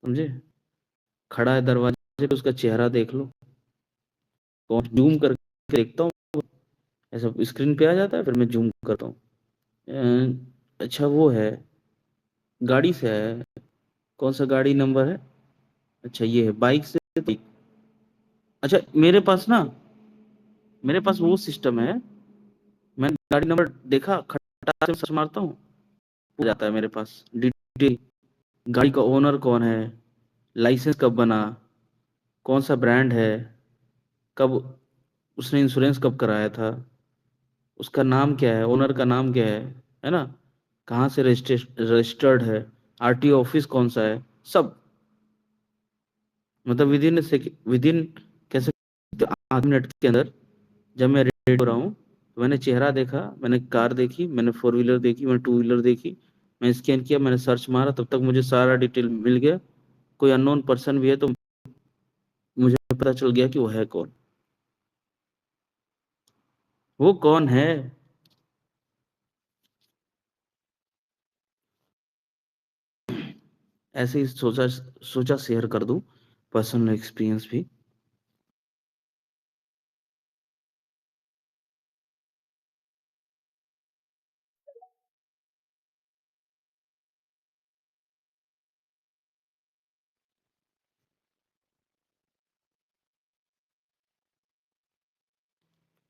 समझे? खड़ा है दरवाजे पे, उसका चेहरा देख लो। तो जूम करके देखता हूँ, ऐसा स्क्रीन पे आ जाता है, फिर मैं जूम करता हूँ। अच्छा वो है, गाड़ी से है। कौन सा गाड़ी नंबर है? अच्छा ये है, बाइक से तो। अच्छा मेरे पास वो सिस्टम है। मैं गाड़ी नंबर देखा, खटा से सर्च मारता हूँ, हो जाता है मेरे पास डिटेल। गाड़ी का ओनर कौन है, लाइसेंस कब बना, कौन सा ब्रांड है, कब उसने इंश्योरेंस कब कराया था, उसका नाम क्या है, ओनर का नाम क्या है ना, कहाँ से रजिस्टर्ड है, आरटीओ ऑफिस कौन सा है, सब। मतलब विद इन कैसे, 8 मिनट के अंदर जब मैं रेडी हो रहा हूँ, तो मैंने चेहरा देखा, मैंने कार देखी, मैंने फोर व्हीलर देखी, मैंने टू व्हीलर देखी, मैंने स्कैन किया, मैंने सर्च मारा, तब तक मुझे सारा डिटेल मिल गया। कोई अननोन पर्सन भी है तो मुझे पता चल गया कि वो है कौन। वो कौन है? ऐसे ही सोचा सोचा शेयर कर दूं, पर्सनल एक्सपीरियंस भी।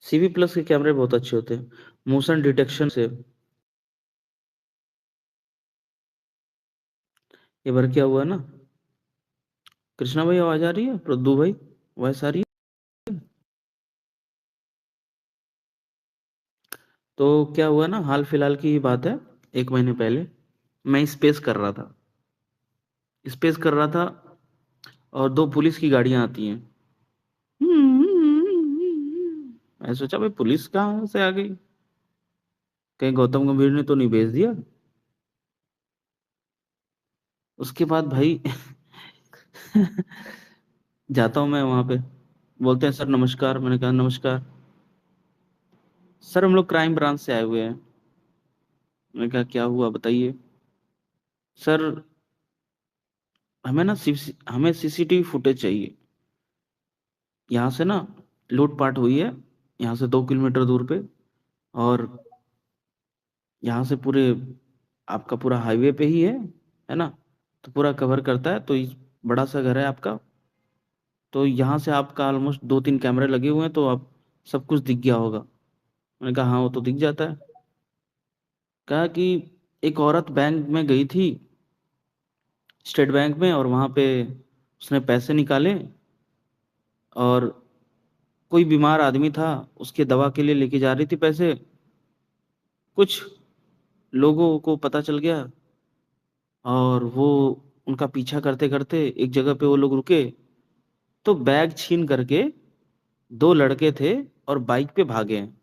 सीवी प्लस के कैमरे बहुत अच्छे होते हैं, मोशन डिटेक्शन से। ये बार क्या हुआ ना, कृष्णा भाई आवाज आ रही है, प्रद्दू भाई वॉइस आ रही है? तो क्या हुआ ना, हाल फिलहाल की ही बात है, 1 महीने पहले मैं स्पेस कर रहा था, स्पेस कर रहा था, और दो पुलिस की गाड़ियां आती हैं। मैं सोचा भाई पुलिस कहाँ से आ गई, कहीं गौतम गंभीर ने तो नहीं भेज दिया। उसके बाद भाई जाता हूँ मैं वहां पे, बोलते हैं सर नमस्कार, मैंने कहा नमस्कार सर, हम लोग क्राइम ब्रांच से आए हुए हैं। मैंने कहा क्या हुआ बताइए। सर हमें ना हमें सीसीटीवी फुटेज चाहिए, यहाँ से ना लूटपाट हुई है, यहाँ से 2 किलोमीटर दूर पे, और यहाँ से पूरे, आपका पूरा हाईवे पे ही है ना, तो पूरा कवर करता है, तो बड़ा सा घर है आपका, तो यहाँ से आपका ऑलमोस्ट 2-3 कैमरे लगे हुए हैं, तो आप सब कुछ दिख गया होगा। मैंने कहा हाँ वो तो दिख जाता है। कहा कि एक औरत बैंक में गई थी, स्टेट बैंक में, और वहां पे उसने पैसे निकाले, और कोई बीमार आदमी था, उसके दवा के लिए लेके जा रही थी पैसे, कुछ लोगों को पता चल गया, और वो उनका पीछा करते करते एक जगह पे वो लोग रुके, तो बैग छीन करके 2 लड़के थे और बाइक पे भागे हैं।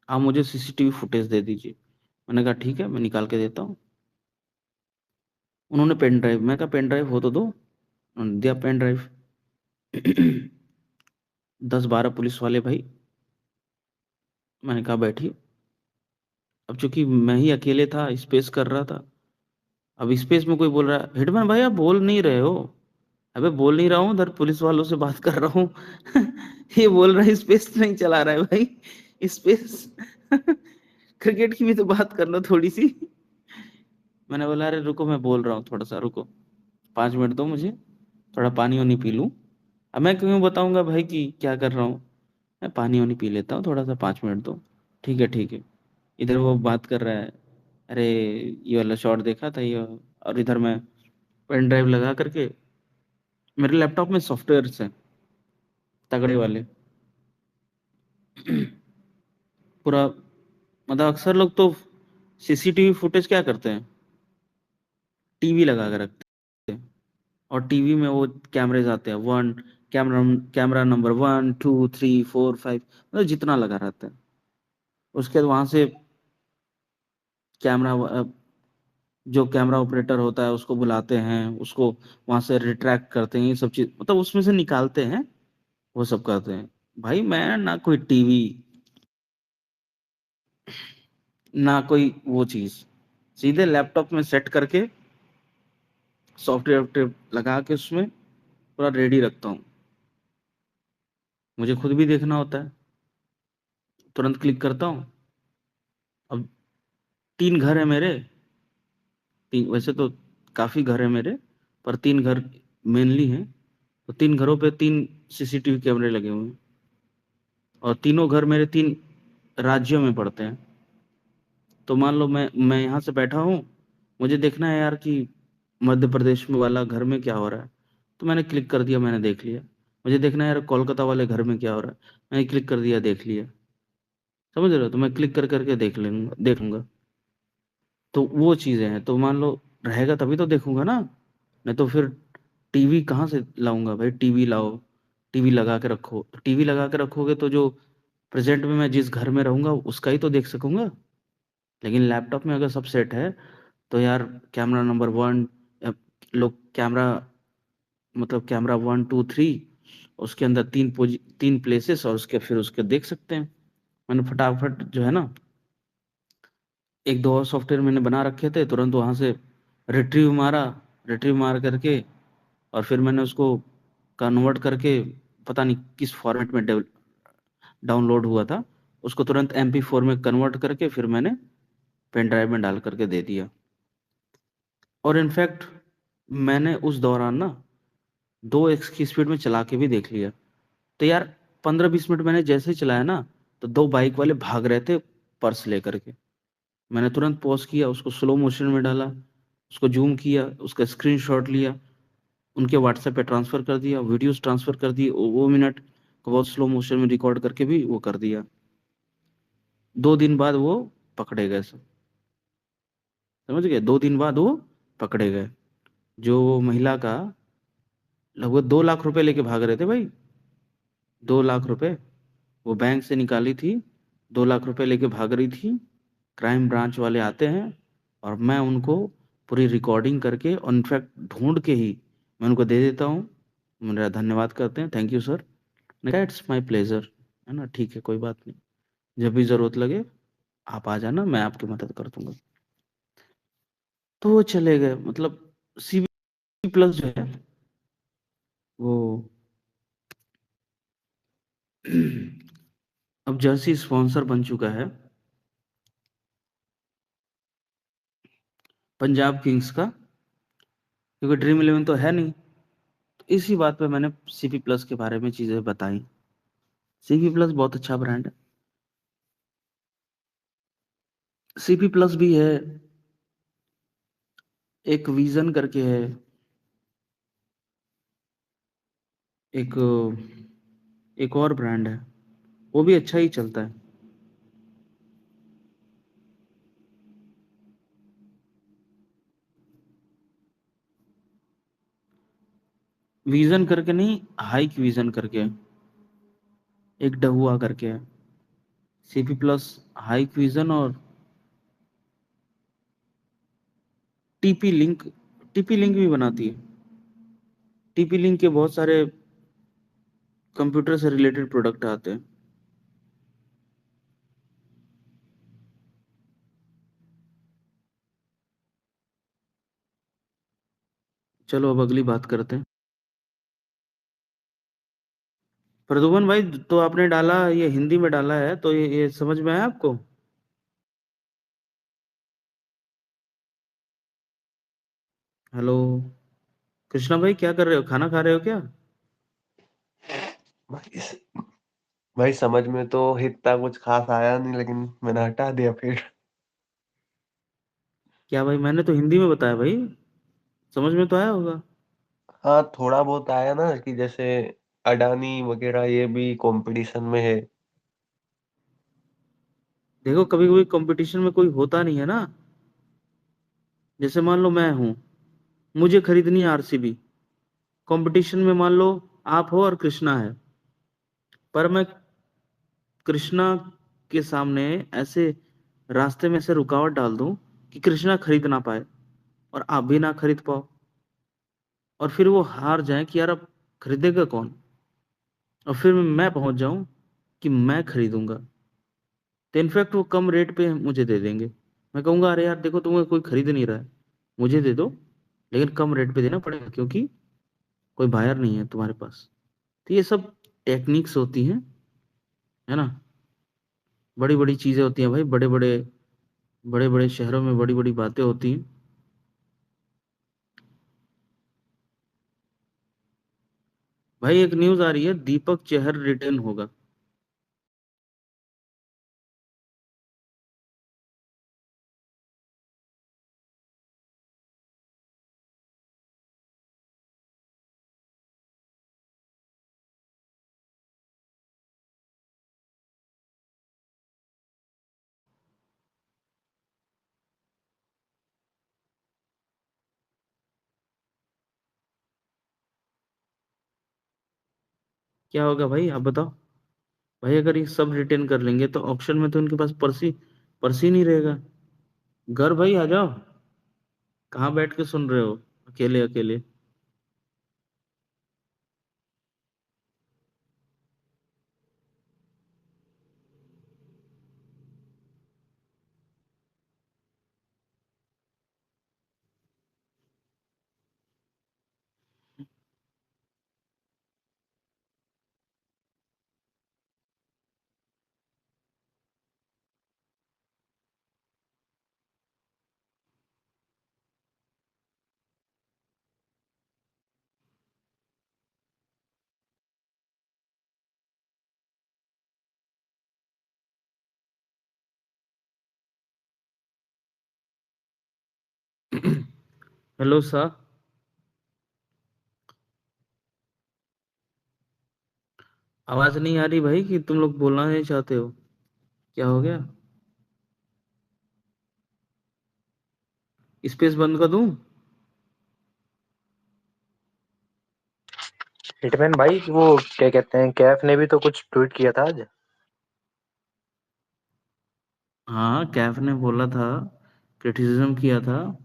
आप मुझे सीसीटीवी फुटेज दे दीजिए। मैंने कहा ठीक है, मैं निकाल के देता हूँ। उन्होंने पेन ड्राइव, मैं कहा पेन ड्राइव हो तो दो। उन्होंने दिया पेन ड्राइव। 10-12 पुलिस वाले भाई। मैंने कहा बैठिए। अब चूंकि मैं ही अकेले था, स्पेस कर रहा था, अब स्पेस में कोई बोल रहा है हिटमैन भाई आप बोल नहीं रहे हो। अबे बोल नहीं रहा हूँ, उधर पुलिस वालों से बात कर रहा हूँ। ये बोल रहा है स्पेस नहीं चला रहा है भाई, स्पेस। क्रिकेट की भी तो बात कर लो थोड़ी सी। मैंने बोला अरे रुको, मैं बोल रहा हूँ, थोड़ा सा रुको, 5 मिनट दो मुझे, थोड़ा पानी वानी पी लूँ। अब मैं क्यों बताऊंगा भाई कि क्या कर रहा हूँ, मैं पानी वानी पी लेता हूँ, थोड़ा सा 5 मिनट दो। ठीक है ठीक है। इधर वो बात कर रहा है, अरे ये वाला शॉट देखा था ये, और इधर मैं पेन ड्राइव लगा करके, मेरे लैपटॉप में सॉफ्टवेयर हैं तगड़े वाले। पूरा, मतलब अक्सर लोग तो सीसीटीवी फुटेज क्या करते हैं, टीवी लगा के रखते हैं, और टीवी में वो कैमरेज आते हैं, वन कैमरा कैमरा नंबर 1 2 3 4 5, मतलब जितना लगा रहता है। उसके बाद वहां से कैमरा, जो कैमरा ऑपरेटर होता है उसको बुलाते हैं, उसको वहां से रिट्रैक्ट करते हैं, ये सब चीज मतलब उसमें से निकालते हैं, वो सब करते हैं। भाई मैं ना कोई टीवी, ना कोई वो चीज, सीधे लैपटॉप में सेट करके सॉफ्टवेयर वॉफ्टवेयर लगा के उसमें पूरा रेडी रखता हूँ। मुझे खुद भी देखना होता है, तुरंत क्लिक करता हूँ। अब 3 घर है मेरे। तीन वैसे तो काफी घर है मेरे, पर 3 घर मेनली हैं। तो 3 घरों पे 3 सीसीटीवी कैमरे लगे हुए हैं, और तीनों घर मेरे 3 राज्यों में पड़ते हैं। तो मान लो मैं यहाँ से बैठा हूँ, मुझे देखना है यार कि मध्य प्रदेश में वाला घर में क्या हो रहा है, तो मैंने क्लिक कर दिया, मैंने देख लिया। मुझे देखना है यार कोलकाता वाले घर में क्या हो रहा है, मैंने क्लिक कर दिया, देख लिया। समझ रहे हो? तो मैं क्लिक कर करके देख लूंगा। तो वो चीजें हैं, तो मान लो रहेगा तभी तो देखूंगा ना। नहीं तो फिर टीवी कहाँ से लाऊंगा भाई? टीवी लाओ, टीवी लगा के रखो। टीवी लगा के रखोगे तो जो प्रेजेंट में मैं जिस घर में रहूंगा उसका ही तो देख सकूंगा। लेकिन लैपटॉप में अगर सब सेट है तो यार, कैमरा नंबर 1, लोग कैमरा, मतलब कैमरा 1 2 3, उसके अंदर 3 प्लेसेस, और उसके फिर उसके देख सकते हैं। मैंने फटाफट जो है ना, एक दो और सॉफ्टवेयर मैंने बना रखे थे, तुरंत वहां से रिट्रीव मारा। रिट्रीव मार करके और फिर मैंने उसको कन्वर्ट करके, पता नहीं किस फॉर्मेट में डाउनलोड हुआ था, उसको तुरंत MP4 में कन्वर्ट करके फिर मैंने पेन ड्राइव में डाल करके दे दिया। और इनफैक्ट मैंने उस दौरान ना 2x की स्पीड में चला के भी देख लिया। तो यार 15-20 मिनट मैंने जैसे ही चलाया ना, तो 2 बाइक वाले भाग रहे थे पर्स लेकर के। मैंने तुरंत पॉज किया, उसको स्लो मोशन में डाला, उसको जूम किया, उसका स्क्रीनशॉट लिया, उनके व्हाट्सएप पे ट्रांसफर कर दिया, वीडियोस ट्रांसफर कर दिए, वो मिनट को बहुत स्लो मोशन में रिकॉर्ड करके भी वो कर दिया। 2 दिन बाद वो पकड़े गए सब। समझ गए? 2 दिन बाद वो पकड़े गए। जो वो महिला का लगभग 2 लाख रुपए लेके भाग रहे थे भाई। 2 लाख रुपए वो बैंक से निकाली थी, 2 लाख रुपए लेके भाग रही थी। क्राइम ब्रांच वाले आते हैं, और मैं उनको पूरी रिकॉर्डिंग करके, और इनफैक्ट ढूंढ के ही मैं उनको दे देता हूँ। मेरा धन्यवाद करते हैं, थैंक यू सर। मैंने कहा इट्स माय प्लेजर, है ना, ठीक है, कोई बात नहीं। जब भी जरूरत लगे आप आ जाना, मैं आपकी मदद कर दूंगा। तो वो चले गए। मतलब CB+ जो है वो अब जर्सी स्पॉन्सर बन चुका है पंजाब किंग्स का, क्योंकि ड्रीम 11 तो है नहीं। तो इसी बात पे मैंने CP+ के बारे में चीजें बताई। CP+ बहुत अच्छा ब्रांड है। CP+ भी है, एक विजन करके है, एक एक और ब्रांड है, वो भी अच्छा ही चलता है। विजन करके नहीं, हाइक विजन करके है, एक डहुआ करके है। CP+, हाइक विजन और टीपी लिंक। टीपी लिंक भी बनाती है। टीपी लिंक के बहुत सारे कंप्यूटर से रिलेटेड प्रोडक्ट आते हैं। चलो अब अगली बात करते हैं। प्रदुमन भाई, तो आपने डाला, ये हिंदी में डाला है, तो ये समझ में आया आपको? हेलो कृष्णा भाई, क्या कर रहे हो? खाना खा रहे हो क्या? भाई भाई समझ में तो इतना कुछ खास आया नहीं, लेकिन मैंने हटा दिया फिर। क्या भाई, मैंने तो हिंदी में बताया भाई, समझ में तो आया होगा। हाँ, थोड़ा बहुत आया ना, कि जैसे अडानी वगैरह ये भी कंपटीशन में है। देखो, कभी कभी कंपटीशन में कोई होता नहीं है ना। जैसे मान लो मैं हूं, मुझे खरीदनी है RCB। कंपटीशन में मान लो आप हो और कृष्णा है, पर मैं कृष्णा के सामने ऐसे रास्ते में ऐसे रुकावट डाल दूं कि कृष्णा खरीद ना पाए और आप भी ना खरीद पाओ, और फिर वो हार जाए कि यार अब खरीदेगा कौन, और फिर मैं पहुंच जाऊं कि मैं खरीदूंगा। तो इनफैक्ट वो कम रेट पे मुझे दे देंगे। मैं कहूंगा अरे यार देखो, तुम्हें कोई खरीद नहीं रहा है, मुझे दे दो, लेकिन कम रेट पे देना पड़ेगा, क्योंकि कोई बायर नहीं है तुम्हारे पास। तो ये सब टेक्निक्स होती हैं, है ना। बड़ी बड़ी चीजें होती हैं भाई, बड़े बड़े शहरों में बड़ी बड़ी बातें होती हैं। भाई एक न्यूज आ रही है, दीपक चहर रिटेन होगा। क्या होगा भाई, आप बताओ। भाई अगर ये सब रिटेन कर लेंगे तो ऑक्शन में तो उनके पास पर्सी पर्सी नहीं रहेगा। घर भाई आ जाओ। कहाँ बैठ के सुन रहे हो अकेले अकेले। Hello sir. आवाज नहीं आ रही भाई, कि तुम लोग बोलना नहीं चाहते हो? क्या हो गया? स्पेस बंद कर दूं? हिटमैन भाई, वो क्या कहते हैं, कैफ ने भी तो कुछ ट्वीट किया था आज। हाँ, कैफ ने बोला था, क्रिटिसिज्म किया था,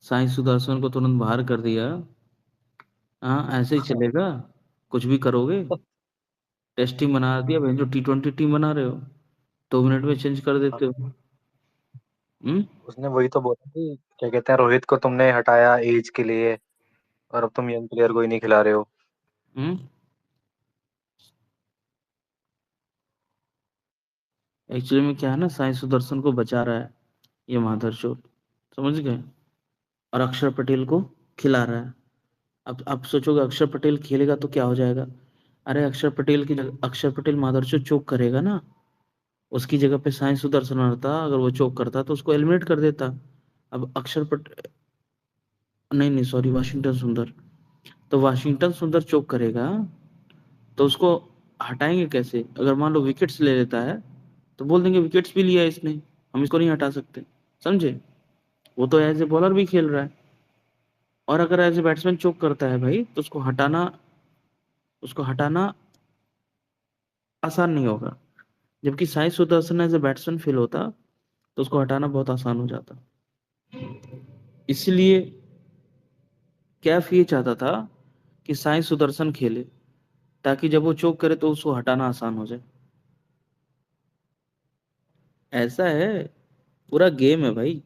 साई सुदर्शन को तुरंत बाहर कर दिया। हाँ, ऐसे ही चलेगा? कुछ भी करोगे? टेस्ट टीम बना दिया भाई, जो T20 टीम बना रहे हो, 2 मिनट में चेंज कर देते हो। हम्म। उसने वही तो बोला कि क्या कहते हैं, रोहित को तुमने हटाया एज के लिए और अब तुम यंग प्लेयर को ही नहीं खिला रहे हो। हम्म। एक्चुअली में क्या है ना, साई सुदर्शन को बचा रहा है ये माधरचोद, समझ गए। और अक्षर पटेल को खिला रहा है। अब सोचोगे अक्षर पटेल खेलेगा तो क्या हो जाएगा? अरे अक्षर पटेल की जगह, अक्षर पटेल मादरचोद चोक करेगा ना, उसकी जगह पे साई सुदर्शन रहता, अगर वो चोक करता तो उसको एलिमिनेट कर देता। अब अक्षर पट नहीं नहीं, सॉरी, वाशिंगटन सुंदर। तो वाशिंगटन सुंदर चोक करेगा, तो उसको हटाएंगे कैसे? अगर मान लो विकेट्स ले लेता है, तो बोल देंगे विकेट्स भी लिया है इसने, हम इसको नहीं हटा सकते। समझे? वो तो एज ए बॉलर भी खेल रहा है। और अगर एज ए बैट्समैन चोक करता है भाई, तो उसको हटाना आसान नहीं होगा। जबकि Sai Sudharsan as a batsman feel होता, तो उसको हटाना बहुत आसान हो जाता। इसलिए कैफ ये चाहता था कि साई सुदर्शन खेले, ताकि जब वो चोक करे तो उसको हटाना आसान हो जाए। ऐसा है, पूरा गेम है भाई।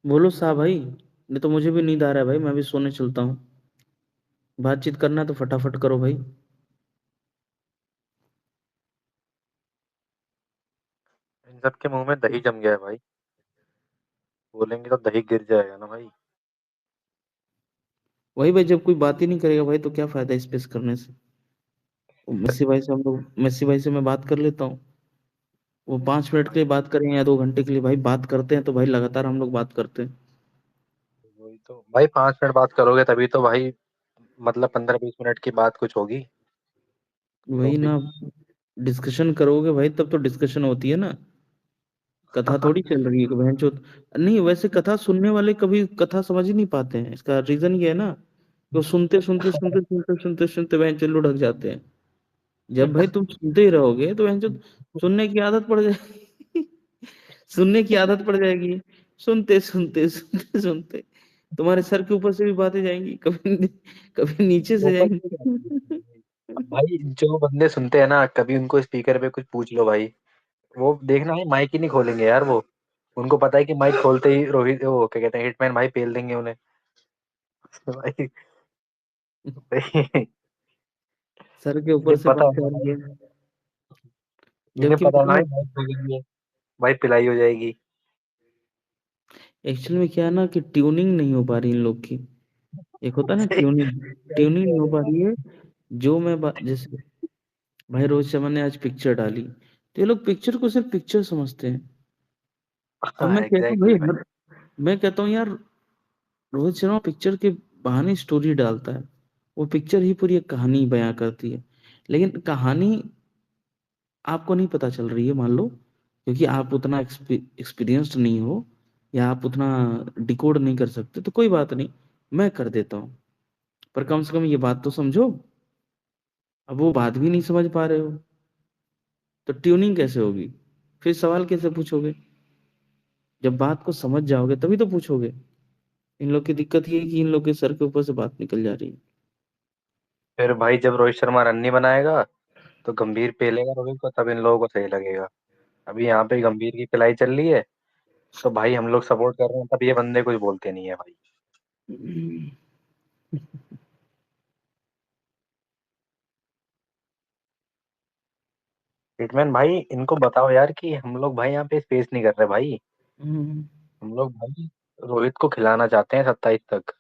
बोलो साहब भाई, नहीं तो मुझे भी नींद आ रहा है भाई, मैं भी सोने चलता हूँ। बातचीत करना है तो फटाफट करो भाई। इन सब के मुंह में दही जम गया है भाई। बोलेंगे तो दही गिर जाएगा ना भाई। वही भाई, जब कोई बात ही नहीं करेगा भाई तो क्या फायदा इस पे करने से। मेस्सी भाई से मैं बात कर लेता हूँ। वो 5 मिनट के लिए बात करें या 2 घंटे के लिए, भाई बात करते हैं तो भाई लगातार हम लोग बात करते हैं। वही तो भाई, 5 मिनट बात करोगे तभी तो भाई, मतलब 15-20 मिनट की बात कुछ होगी। वही टॉपिक। ना, डिस्कशन करोगे भाई तब तो डिस्कशन होती है ना। कथा थोड़ी चल रही है कि बहन चोद। नहीं, वैसे कथा सुनने वाले कभी कथा समझ ही नहीं पाते हैं, इसका रीजन ये है ना, कि वो सुनते सुनते सुनते सुनते सुनते सुनते बहन चोद लुढ़क जाते हैं। जब भाई तुम सुनते ही रहोगे तो बहन चोद सुनने की आदत पड़ जाए। सुनने की आदत पड़ जाएगी। सुनते सुनते सुनते सुनते तुम्हारे सर के ऊपर से भी बातें जाएंगी, कभी कभी नीचे से ऊपर से जाएंगी। अब भाई जो बंदे सुनते हैं ना, कभी उनको स्पीकर पे कुछ पूछ लो भाई, वो देखना है माइक ही नहीं खोलेंगे यार वो। उनको पता है कि माइक खोलते ही रोहित, वो क्या कहते हैं, हिटमैन भाई पेल देंगे उन्हें। भाई, भाई, सर के ऊपर इन्हें से पता बात है जा ना रही भाई, है। इन्हें जबकि पता है ना मैं भाई, माइक खोलेंगे भाई पिलाई हो जाएगी। एक्चुअल में क्या है ना कि ट्यूनिंग नहीं हो पा रही इन लोग की। एक होता है ना सही ट्यूनिंग, सही ट्यूनिंग नहीं कह हो रहे पा हो रही है। जो जैसे भाई रोहित शर्मा ने आज पिक्चर डाली, तो ये लोग पिक्चर को सिर्फ पिक्चर समझते हैं। आप। अब हाँ मैं कहता हूँ एग्जैक्टली भाई, भाई। मैं कहता हूँ यार, रोहित शर्मा पिक्चर के बहाने स्टोरी डालता है। वो पिक्चर ही पूरी एक कहानी बयां करती है, लेकिन कहानी आपको नहीं पता चल रही है, मान लो, क्योंकि आप उतना एक्सपीरियंस्ड नहीं हो, या आप उतना डिकोड नहीं कर सकते, तो कोई बात नहीं, मैं कर देता हूँ। पर कम से कम ये बात तो समझो। अब वो बात भी नहीं समझ पा रहे हो, तो ट्यूनिंग कैसे होगी? फिर सवाल कैसे पूछोगे? जब बात को समझ जाओगे तभी तो पूछोगे। इन लोग की दिक्कत ये है कि इन लोग के सर के ऊपर से बात निकल जा रही है। फिर भाई जब रोहित शर्मा रन नहीं बनाएगा तो गंभीर पेलेगा रोहित को, तब इन लोगों को सही लगेगा। अभी यहाँ पे गंभीर की पिलाई चल रही है, तो भाई हम लोग सपोर्ट कर रहे हैं, तब ये बंदे कुछ बोलते नहीं है भाई। हिटमैन भाई इनको बताओ यार कि हम लोग भाई यहाँ पे स्पेस नहीं कर रहे भाई। हम्म, हम लोग भाई रोहित को खिलाना चाहते हैं 27 तक।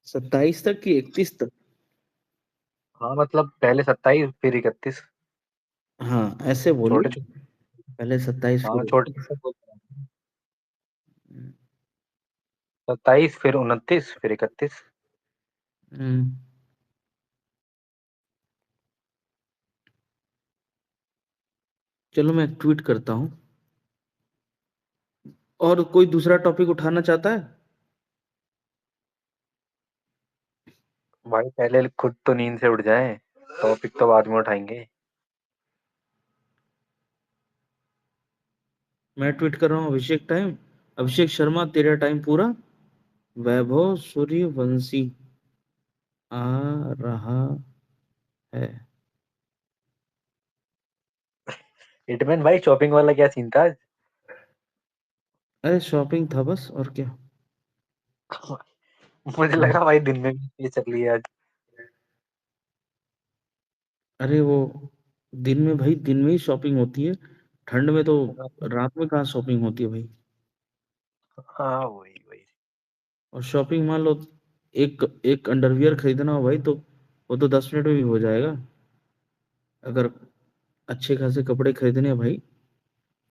27 तक कि 31 तक? हाँ मतलब पहले 27 फिर 31। हाँ ऐसे बोलो, छोटे छोटे। पहले 27 हाँ फिर छोटे 31। छोटे। 27 फिर 29 फिर 31। हम्म, चलो मैं ट्वीट करता हूँ। और कोई दूसरा टॉपिक उठाना चाहता है? भाई पहले खुद तो नींद से उठ जाए, टॉपिक तो बाद में उठाएंगे। मैं ट्वीट कर रहा हूँ, अभिषेक टाइम, अभिषेक शर्मा तेरा टाइम पूरा, वैभव सूर्यवंशी आ रहा है। हिटमैन भाई शॉपिंग वाला क्या सीन था आज? अरे शॉपिंग था बस, और क्या। मुझे लगा भाई दिन में भी ये चल रही है आज। अरे वो दिन में भाई, दिन में ही शॉपिंग होती है, ठंड में तो रात में कहाँ शॉपिंग होती है भाई। हाँ वही वही। और शॉपिंग मान लो, एक एक अंडरवियर खरीदना हो भाई, तो वो तो 10 मिनट में भी हो जाएगा, अगर अच्छे खासे कपड़े खरीदने हैं भाई।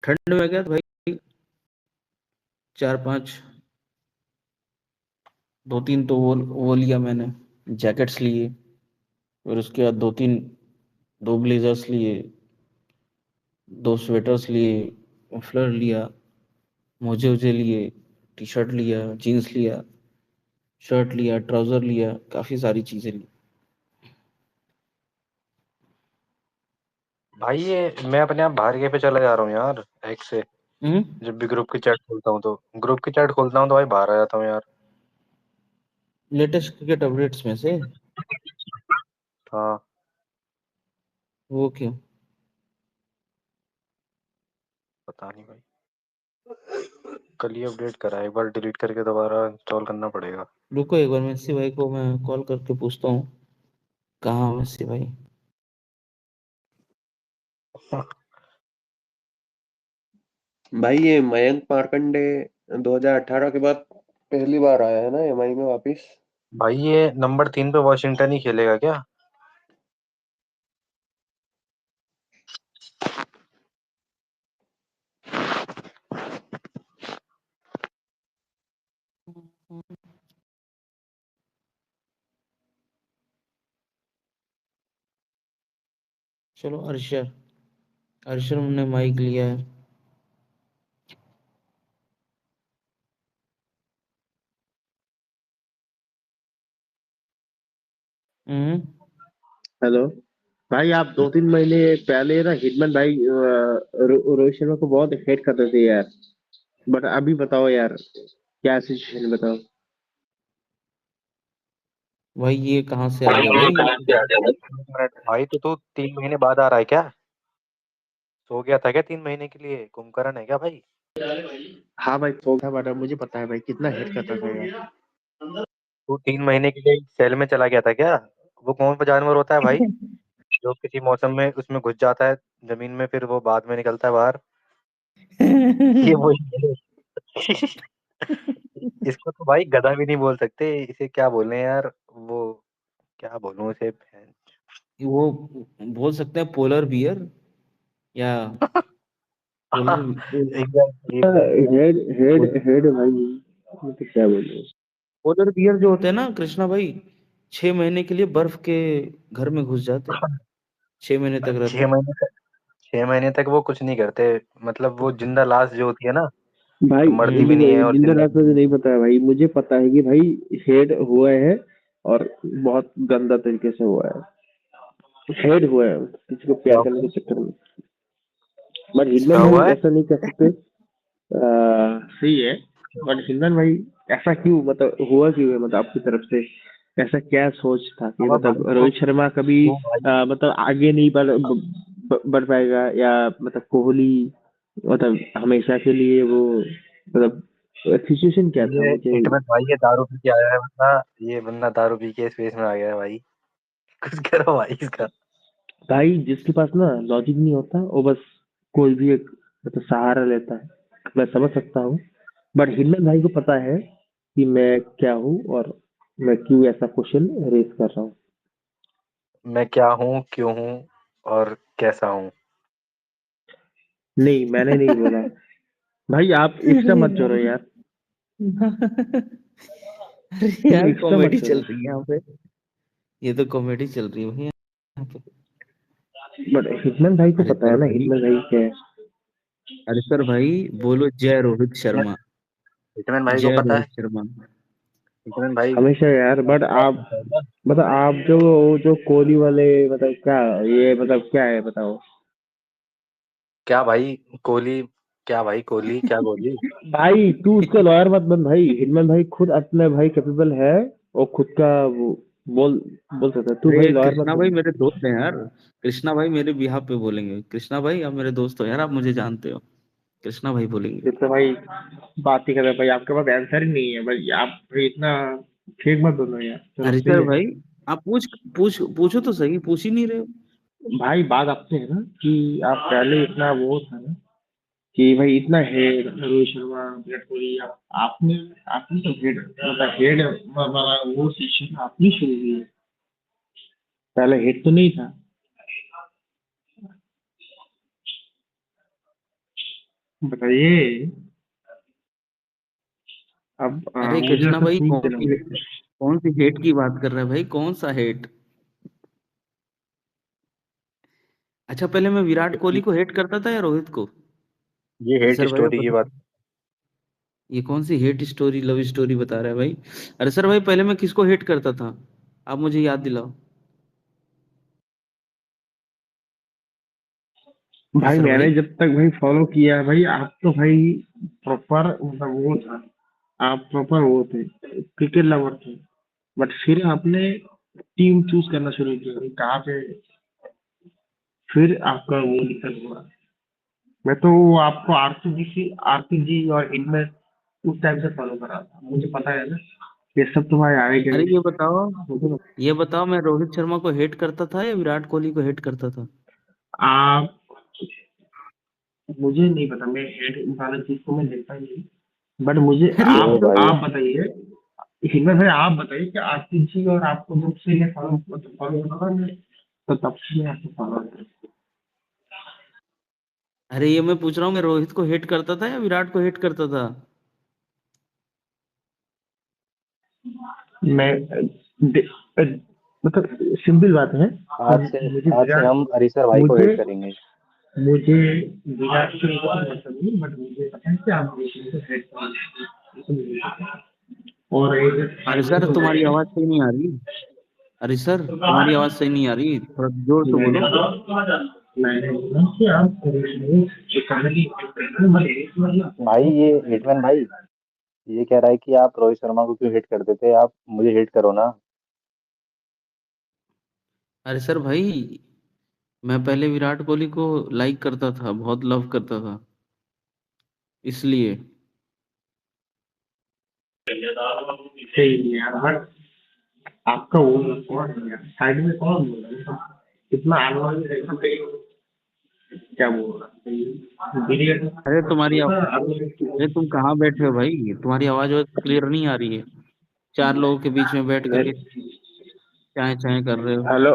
ठंड में गया तो भाई चार पांच, दो तीन तो वो लिया मैंने, जैकेट्स लिए, फिर उसके बाद दो ब्लेजर्स लिए, दो स्वेटर्स लिए, मफलर लिया, मोजे वोजे लिए, टी शर्ट लिया, जीन्स लिया, शर्ट लिया, ट्राउजर लिया, काफी सारी चीजें ली। भाई ये मैं अपने आप बाहर पे चला जा रहा हूँ यार एक से। हम्म, जब भी ग्रुप की चैट खोलता हूँ तो भाई बाहर आ जाता हूँ यार। लेटेस्ट क्रिकेट अपडेट्स में से? हाँ। वो क्यों? पता नहीं भाई, कल ही अपडेट करा है, एक बार डिलीट करके दोबारा इंस्टॉल करना पड़ेगा। रुको एक बार मेस्सी भाई को मैं कॉल करके पूछता हूँ, कहाँ मेस्सी भाई। भाई ये मयंक मार्कंडे 2018 के बाद पहली बार आया है ना एमआई में वापिस। भाई ये नंबर 3 पे वॉशिंगटन ही खेलेगा क्या? चलो अर्शर, अर्शर ने माइक लिया है। हम्म, हेलो। भाई आप 2-3 महीने पहले ना हिटमैन भाई रोहित शर्मा को बहुत हेट करते थे यार। बट अभी बताओ यार, क्या सिचुएशन बताओ। भाई ये कहाँ से आ गया भाई? एक मिनट भाई, तो तू 3 महीने बाद आ रहा है क्या? सो गया था क्या 3 महीने के लिए? कुंभकर्ण है क्या भाई? हाँ भाई, सो गया बट मुझे पता है भाई कितना हेट करता था यार। तू 3 महीने के लिए सेल में चला गया था क्या? वो कौन सा जानवर होता है भाई जो किसी मौसम में उसमें घुस जाता है जमीन में, फिर वो बाद में निकलता है बाहर? ये वही है। इसको तो भाई गधा भी नहीं बोल सकते, इसे क्या बोले यार वो, क्या बोलूं इसे? वो बोल सकते हैं पोलर बियर, या polar exactly exactly. Head head head भाई, मैं तो क्या बोलूं। पोलर बियर जो होते हैं ना कृष्णा भाई, 6 महीने के लिए बर्फ के घर में घुस जाते हैं, 6 महीने तक रहते छह हैं। महीने तक 6 महीने तक वो कुछ नहीं करते। मतलब वो जिंदा लाश जो होती है ना, भाई तो मरती भी देखो, नहीं है और जिंदा जिंदा लाश भी मुझे नहीं। नहीं पता है भाई, मुझे पता है कि भाई हेड हुआ है और बहुत गंदा तरीके से हुआ है। हेड हुआ है किसी को क्या प्यार करने के चक्कर में। बट क्या हिटमैन भाई हुआ है? ऐसा नहीं कर सकते। सही है। बट हिंदन भाई ऐसा क्यों, मतलब हुआ क्यों है, मतलब आपकी तरफ से ऐसा क्या सोच था कि अब मतलब भाई रोहित शर्मा कभी वो भाई मतलब आगे नहीं बढ़ पाएगा, या मतलब कोहली मतलब हमेशा के लिए वो, मतलब सिचुएशन क्या था ये मुझे। हिटमैन भाई ये दारू पी के आया है बंदा। ये बंदा दारू पी के स्पेस में आ गया है भाई। कुछ करो भाई इसका। भाई जिसके पास ना लॉजिक नहीं होता वो बस कोई भी एक मतलब सहारा लेता है, मैं समझ सकता हूँ। बट हिंदन भाई को पता है कि मैं क्या हूँ और मैं क्यों ऐसा क्वेश्चन रेस कर रहा हूँ। मैं क्या हूँ, क्यों हूँ और कैसा हूँ? नहीं, मैंने नहीं बोला। भाई आप एक्स्ट्रा अरे मत जोड़ो भाई, यार। अरे भाई यार एक्स्ट्रा मत कॉमेडी जोड़ो। चल रही है यहाँ पे, ये तो कॉमेडी चल रही है भाई यहाँ पे। बट हिटमैन भाई को अरे पता सर है ना भाई, हिटमैन भाई क्या है। अरे सर भाई, बोलो जय रोहित शर्मा, हिटमैन भाई को जय पता है। रोहित शर्मा। हिटमैन भाई हमेशा यार। बट आप मतलब आप जो कोहली वाले, मतलब क्या ये, मतलब क्या है बताओ। क्या भाई कोहली? क्या भाई कोहली क्या कोहली? भाई तू उसका लॉयर मत बन भाई, हिटमैन भाई खुद अपने भाई कैपेबल है और खुद का वो बोल बोल सकता है, तू भाई अरे लॉयर मत कृष्णा भाई बन। मेरे दोस्त हैं यार, कृष्णा भाई मेरे बिहाफ पे बोलेंगे, कृष्णा भाई आप मेरे दोस्त हो यार, आप मुझे जानते हो, कृष्णा भाई बोलेंगे। फिर तो भाई बात ही कर भाई, आपके पास आंसर ही नहीं है भाई, आप भाई इतना फेक मत बोलो यार, चलो अरे सही सर है। भाई, आप पूछो तो सही, पूछ ही नहीं रहे हो। भाई बात आपसे है ना कि आप पहले इतना वो था ना कि भाई इतना हेड रोहित शर्मा विराट कोहली, आपने आपने तो हेड मतलब हेड वाला वो सिचुएशन आपने शुरू की है। पहले हेड तो नहीं था। बताइए। अब अरे मुझे कृष्णा ऐसा भाई, प्रूफ देना पड़ेगा। कौन सी हेट की बात कर रहे हैं भाई, कौन सा हेट? अच्छा, पहले मैं विराट कोहली को हेट करता था या रोहित को? ये अरे हेट सर भाई आप स्टोरी की बात। बताओ, ये कौन सी हेट स्टोरी, लव स्टोरी बता रहे हैं भाई? अरे सर भाई, पहले मैं किसको हेट करता था, आप मुझे याद दिलाओ। भाई सर मैंने भाई, जब तक भाई फॉलो किया भाई, आप तो भाई प्रॉपर मतलब वो था, आप प्रॉपर वो थे, क्रिकेट लवर थे। बट फिर आपने टीम चूज करना शुरू किया भाई, कहाँ पे फिर आपका वो निकल हुआ। मैं तो आपको आरसीजी और इनमें उस टाइम से फॉलो कर रहा था, मुझे पता है ना ये सब तुम्हारे आएगा अरे ही। ये बताओ, मुझे ये बताओ, मैं रोहित शर्मा को हेट करता था या विराट कोहली को हेट करता था? आप मुझे नहीं पता, मैं हेड वाला चीज को मैं देखता ही नहीं। बट मुझे अरे ओ भाई आप बताइए, हिम्मत है आप बताइए कि आरसीजी और आपको जब से ये फॉलो फॉलो कर रहा हूं मैं, तो तब से मैं आपको फॉलो कर रहा अरे ये मैं पूछ रहा हूँ, मैं रोहित को हेट करता था या विराट को हेट करता था? हूं। मतलब सिंपल बात है। आज से मुझे आज से विराट हम हरीसर भाई को मुझे हेट करेंगे। मुझे विराट से बहुत पसंद नहीं, बट मुझे पता है कि आप मुझे हेड और एक अरे फाइनल सर हो तुम्हारी जाएगा। आवाज सही नहीं आ रही। अरे सर, तुम्हारी आवाज सही नहीं आ रही, थोड़ा जोर से बोलो। भाई ये हिटमैन भाई ये कह रहा है कि आप रोहित शर्मा को क्यों हिट करते थे, आप मुझे हिट करो ना। अरे सर भाई, मैं पहले विराट कोहली को लाइक करता था, बहुत लव करता था, इसलिए। सही है यार, बट आपका वो कौन है यार? साइड में कौन बोल रहा है? इतना आनंद में देखो क्या बोल रहा है? बिरियड अरे तुम्हारी आपने अरे तुम कहाँ बैठे हो भाई? तुम्हारी आवाज क्लियर नहीं आ रही है। चार लोगों के बीच में बैठ करके चाय चाय कर रहे हो। हेलो।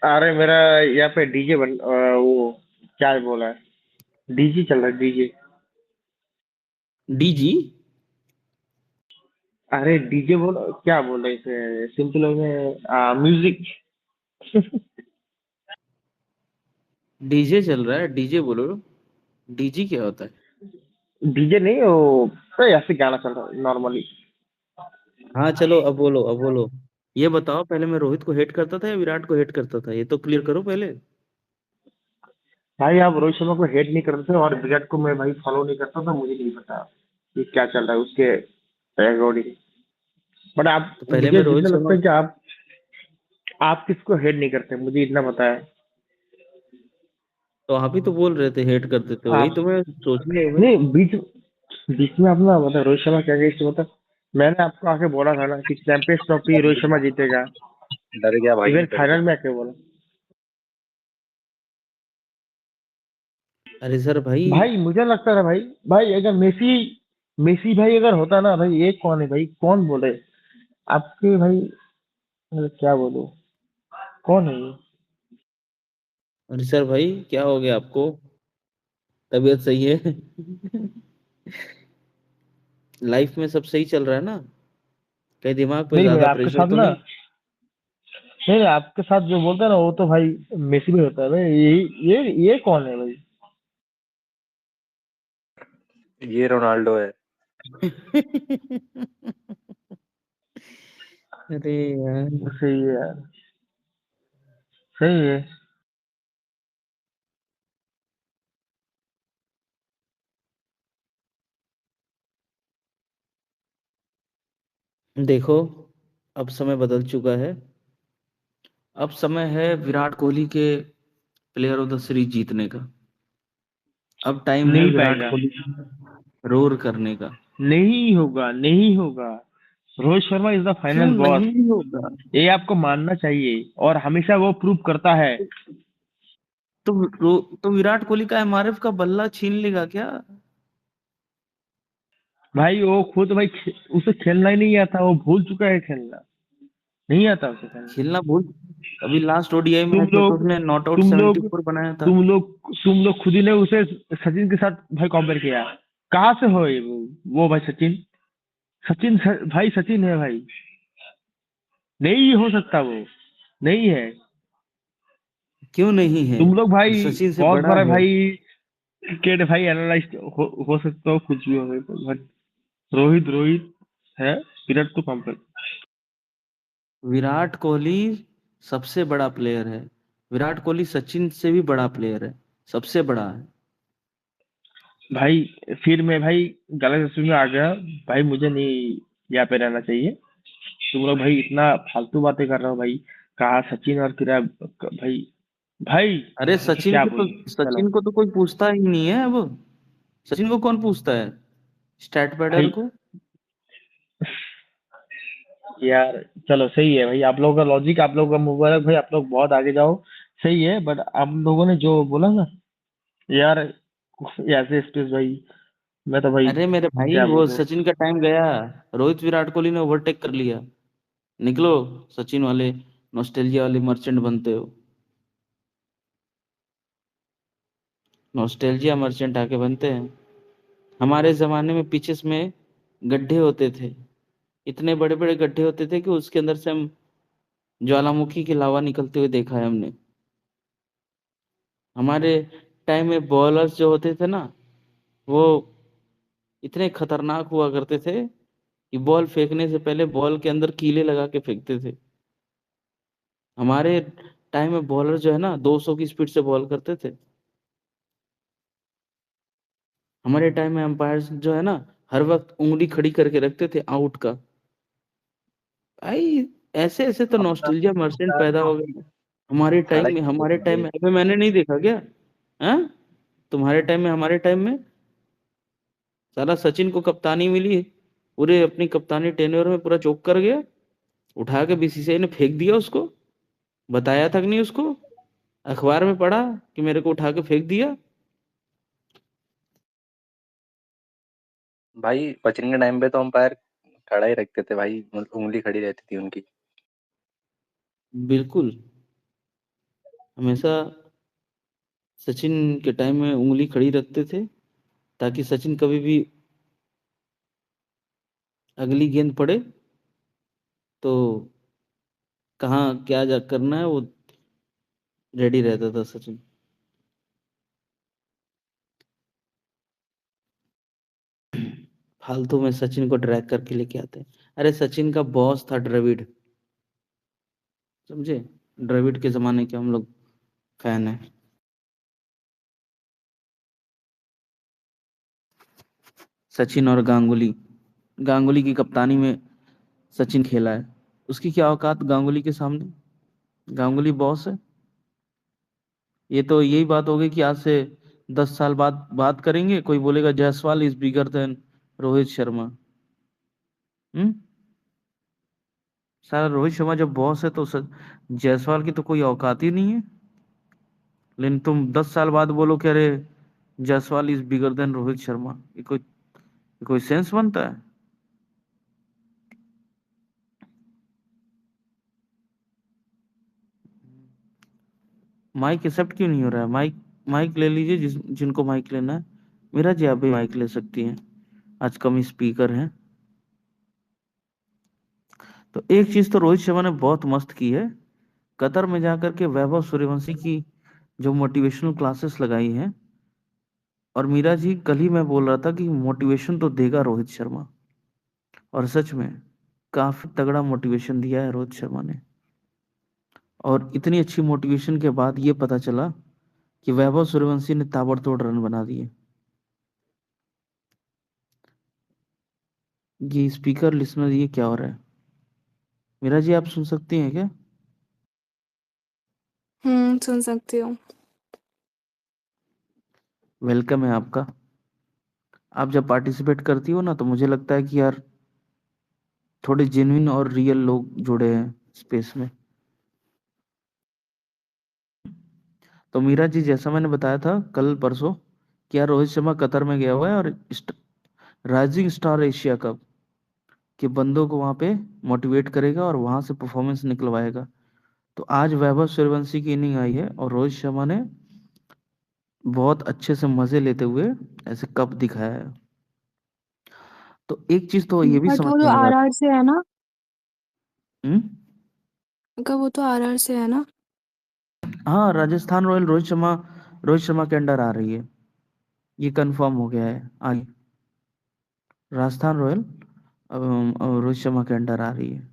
अरे मेरा यहाँ पे डीजे वो क्या बोला है, डीजे चल रहा है, डीजे। डीजी? अरे डीजे बोलो, क्या बोल रहे थे सिंपल में म्यूजिक। डीजे चल रहा है, डीजे बोलो। डीजी क्या होता है? डीजे नहीं वो, तो ऐसे गाना चल रहा है नॉर्मली। हाँ चलो, अब बोलो, अब बोलो। ये बताओ, पहले मैं रोहित को हेट करता था या विराट को हेट करता था, ये तो क्लियर करो पहले। भाई आप रोहित शर्मा को हेट नहीं करते थे और विराट को मैं भाई फॉलो नहीं करता था, मुझे नहीं पता कि क्या चल रहा है उसके अकॉर्डिंग। बट आप, तो पहले मुझे मैं रोहित जितना शर्मा। लगता है कि आप किसको हेट नहीं करते, मुझे इतना पता है। तो आप ही तो बोल रहे थे हेट करते थे, वही आप तो मैं सोचने में। नहीं, बीच बीच में अपना मतलब रोहित शर्मा क्या क्या मतलब, मैंने आपको आके बोला था ना कि चैंपियंस ट्रॉफी रोहित शर्मा जीतेगा। डर गया भाई इवन मैं तेरे फाइनल से। में आके बोला। अरे सर भाई। भाई मुझे लगता है भाई, भाई अगर मेसी, मेसी भाई अगर होता ना भाई, ये कौन है भाई, कौन बोले आपके भाई, क्या बोलूं, कौन है ये? अरे सर भाई, क्या हो गया आपको? तबीयत सही है? लाइफ में सब सही चल रहा है ना? कहीं दिमाग पे नहीं भाई ज्यादा आपके प्रेशर साथ तो ना, नहीं? नहीं आपके साथ जो बोलता है ना वो तो भाई मेसी भी होता है भाई, ये कौन है भाई? ये रोनाल्डो है। अरे यार। सही है यार, सही है। देखो, अब समय बदल चुका है। अब समय है विराट कोहली के प्लेयर ऑफ द सीरीज जीतने का। अब टाइम है नहीं विराट पाएगा, कोहली का रोर करने का। नहीं होगा, नहीं होगा। रोहित शर्मा इज द क्यों फाइनल बॉस, नहीं होगा? ये आपको मानना चाहिए और हमेशा वो प्रूव करता है। तो विराट कोहली का एमआरएफ का बल्ला छीन लेगा क्या? भाई वो खुद भाई उसे खेलना ही नहीं आता, वो भूल चुका है खेलना, नहीं आता उसे खेलना। खेलना भूल। अभी लास्ट ओडीआई तुम मैच में तो लोग उसने नॉट आउट तुम लोग 74 बनाया था। तुम लोग खुद ही ने उसे सचिन के साथ भाई कंपेयर किया। कहाँ से हो ये वो भाई सचिन, भाई सचिन है भाई, नहीं हो सकता वो, नहीं है। क्यों नहीं है? तुम लोग वो भाई सचिन से बहुत बड़ा बड़ा है। भाई क्रिकेट भाई एनालिस्ट हो सकते हो, कुछ भी हो सकते हो, बट रोहित रोहित है, विराट तो कंपेयर। विराट कोहली सबसे बड़ा प्लेयर है। विराट कोहली सचिन से भी बड़ा प्लेयर है, सबसे बड़ा है। भाई फिर मैं भाई गलत स्थिति में आ गया, भाई मुझे नहीं यहाँ पे रहना चाहिए। तुम लोग भाई इतना फालतू बातें कर रहे हो भाई, कहा सचिन और फिर भाई, भाई अरे सचिन क्या को तो बोलूं, चलो सचिन को तो कोई पूछता ही नहीं है अब। सचिन को कौन पूछता है? स्टैट पैडर भाई को। यार, चलो सही है भाई, आप लोगों का लॉजिक, आप लोगों का मुबारक भाई, आप लोग बहुत आगे जाओ। सही है, बट आप लोगों ने जो बोला ना यार, ऐसे स्पेस भाई, मैं तो भाई अरे मेरे भाई, क्या वो बोलूं। सचिन का टाइम गया। रोहित विराट कोहली ने ओवरटेक कर लिया। निकलो सचिन वाले नॉस्टैल्जिया वाले मर्चेंट बनते हो। नॉस्टैल्जिया मर्चेंट आके बनते हैं। हमारे जमाने में पिचेस में गड्ढे होते थे। इतने बड़े बड़े गड्ढे होते थे कि उसके अंदर से हम ज्वालामुखी की लावा निकलते हुए देखा है हमने। हमारे टाइम में बॉलर्स जो होते थे ना, वो इतने खतरनाक हुआ करते थे कि बॉल फेंकने से पहले बॉल के अंदर कीले लगा के फेंकते थे। हमारे टाइम में बॉलर जो है ना 200 की स्पीड से बॉल करते थे। हमारे टाइम में अंपायर जो है ना हर वक्त उंगली खड़ी करके रखते थे आउट का। भाई ऐसे ऐसे तो अपना नॉस्टैल्जिया मर्चेंट अपना पैदा हो गए हमारे खड़ा टाइम ही में। करते हमारे थे टाइम भाई। में अबे मैंने नहीं देखा क्या? हाँ, तुम्हारे टाइम में हमारे टाइम में साला सचिन को कप्तानी मिली, पूरे अपनी कप्तानी टेन्योर में पूरा चौक कर गया, उठा के बीसीसीआई ने फेंक दिया उसको। बताया तक नहीं उसको, अखबार में पढ़ा कि मेरे को उठा के फेंक दिया। भाई सचिन के टाइम पे तो अंपायर खड़ा ही रखते थे भाई, मतलब उंगली खड़ी रहती थी उनकी। बिल्कुल, हमेशा सचिन के टाइम में उंगली खड़ी रखते थे ताकि सचिन कभी भी अगली गेंद पड़े तो कहाँ क्या जा करना है वो रेडी रहता था सचिन। फालतू में सचिन को ड्रैग करके लेके आते हैं। अरे सचिन का बॉस था द्रविड़, समझे? द्रविड़ के जमाने के हम लोग फैन है। सचिन और गांगुली, गांगुली की कप्तानी में सचिन खेला है। उसकी क्या औकात गांगुली के सामने? गांगुली बॉस है। ये तो यही बात हो गई कि आज से 10 साल बाद बात करेंगे, कोई बोलेगा Jaiswal is bigger than Rohit Sharma. Hmm. सारा रोहित शर्मा जब बॉस है तो जायसवाल की तो कोई औकात ही नहीं है। लेकिन तुम 10 साल बाद बोलो कि अरे Jaiswal is bigger than Rohit Sharma, ये कोई सेंस बनता है? माइक एक्सेप्ट क्यों नहीं हो रहा है? माइक, माइक ले लीजिए जिनको माइक लेना है। मेरा जी आप भी माइक ले सकती हैं, आज कम स्पीकर हैं। तो एक चीज तो रोहित शर्मा ने बहुत मस्त की है, कतर में जाकर के वैभव सूर्यवंशी की जो मोटिवेशनल क्लासेस लगाई हैं। और मीरा जी कल ही मैं बोल रहा था कि मोटिवेशन तो देगा रोहित शर्मा, और सच में काफी तगड़ा मोटिवेशन दिया है रोहित शर्मा ने। और इतनी अच्छी मोटिवेशन के बाद ये पता चला कि वैभव सूर्यवंशी ने ताबड़तोड़ रन बना दिए। ये स्पीकर लिसनर ये क्या हो रहा है? मीरा जी आप सुन सकती हैं क्या? सुन सकती हूँ। वेलकम है आपका। आप जब पार्टिसिपेट करती हो ना तो मुझे लगता है कि यार थोड़े जेन्युइन और रियल लोग जुड़े हैं स्पेस में। तो मीरा जी जैसा मैंने बताया था कल परसों कि यार रोहित शर्मा कतर में गया हुआ है और राइजिंग स्टार एशिया कप के बंदों को वहां पे मोटिवेट करेगा और वहां से परफॉर्मेंस निकलवाएगा। तो आज वैभव सूर्यवंशी की इनिंग आई है और रोहित शर्मा ने बहुत अच्छे से मजे लेते हुए ऐसे कप दिखाया है। तो एक चीज तो ये भी बट समझ वो जो में आ रहा। आरआर से है ना, हम्म। वो तो आरआर से है ना। हाँ, राजस्थान रॉयल रोहित शर्मा के अंडर आ रही है, ये कंफर्म हो गया है। आई राजस्थान रॉयल रोहित शर्मा के अंडर आ रही है,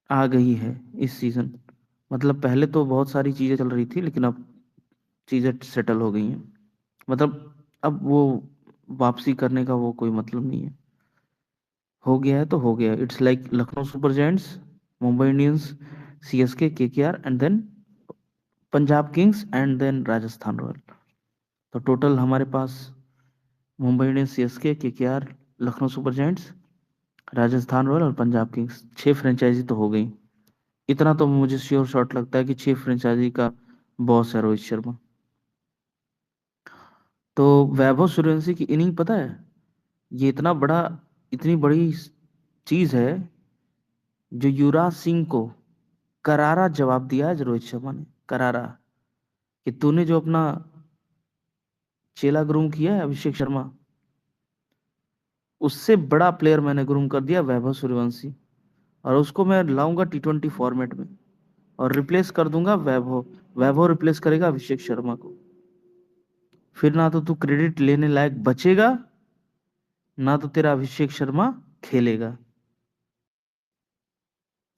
आ गई है इस सीजन। मतलब पहले तो बहुत सारी चीजें चल रही थी लेकिन अब चीजें सेटल हो गई हैं। मतलब अब वो वापसी करने का वो कोई मतलब नहीं है। हो गया है तो हो गया। It's like Lucknow super giants, Mumbai Indians, CSK, KKR and then Punjab kings and then Rajasthan royal. तो टोटल हमारे पास Mumbai Indians, CSK, KKR, Lucknow super giants, Rajasthan royal और पंजाब किंग्स, 6 फ्रेंचाइजी तो हो गई। इतना तो मुझे श्योर शॉट लगता है कि 6 फ्रेंचाइजी का बॉस है रोहित शर्मा। तो वैभव सूर्यवंशी की इनिंग पता है, ये इतनी बड़ी चीज है जो युवराज सिंह को करारा जवाब दिया है रोहित शर्मा ने, करारा, कि तूने जो अपना चेला ग्रूम किया है अभिषेक शर्मा, उससे बड़ा प्लेयर मैंने ग्रूम कर दिया वैभव सूर्यवंशी, और उसको मैं लाऊंगा T20 फॉर्मेट में और रिप्लेस कर दूंगा वैभव। वैभव रिप्लेस करेगा अभिषेक शर्मा को। फिर ना तो तू क्रेडिट लेने लायक बचेगा, ना तो तेरा अभिषेक शर्मा खेलेगा।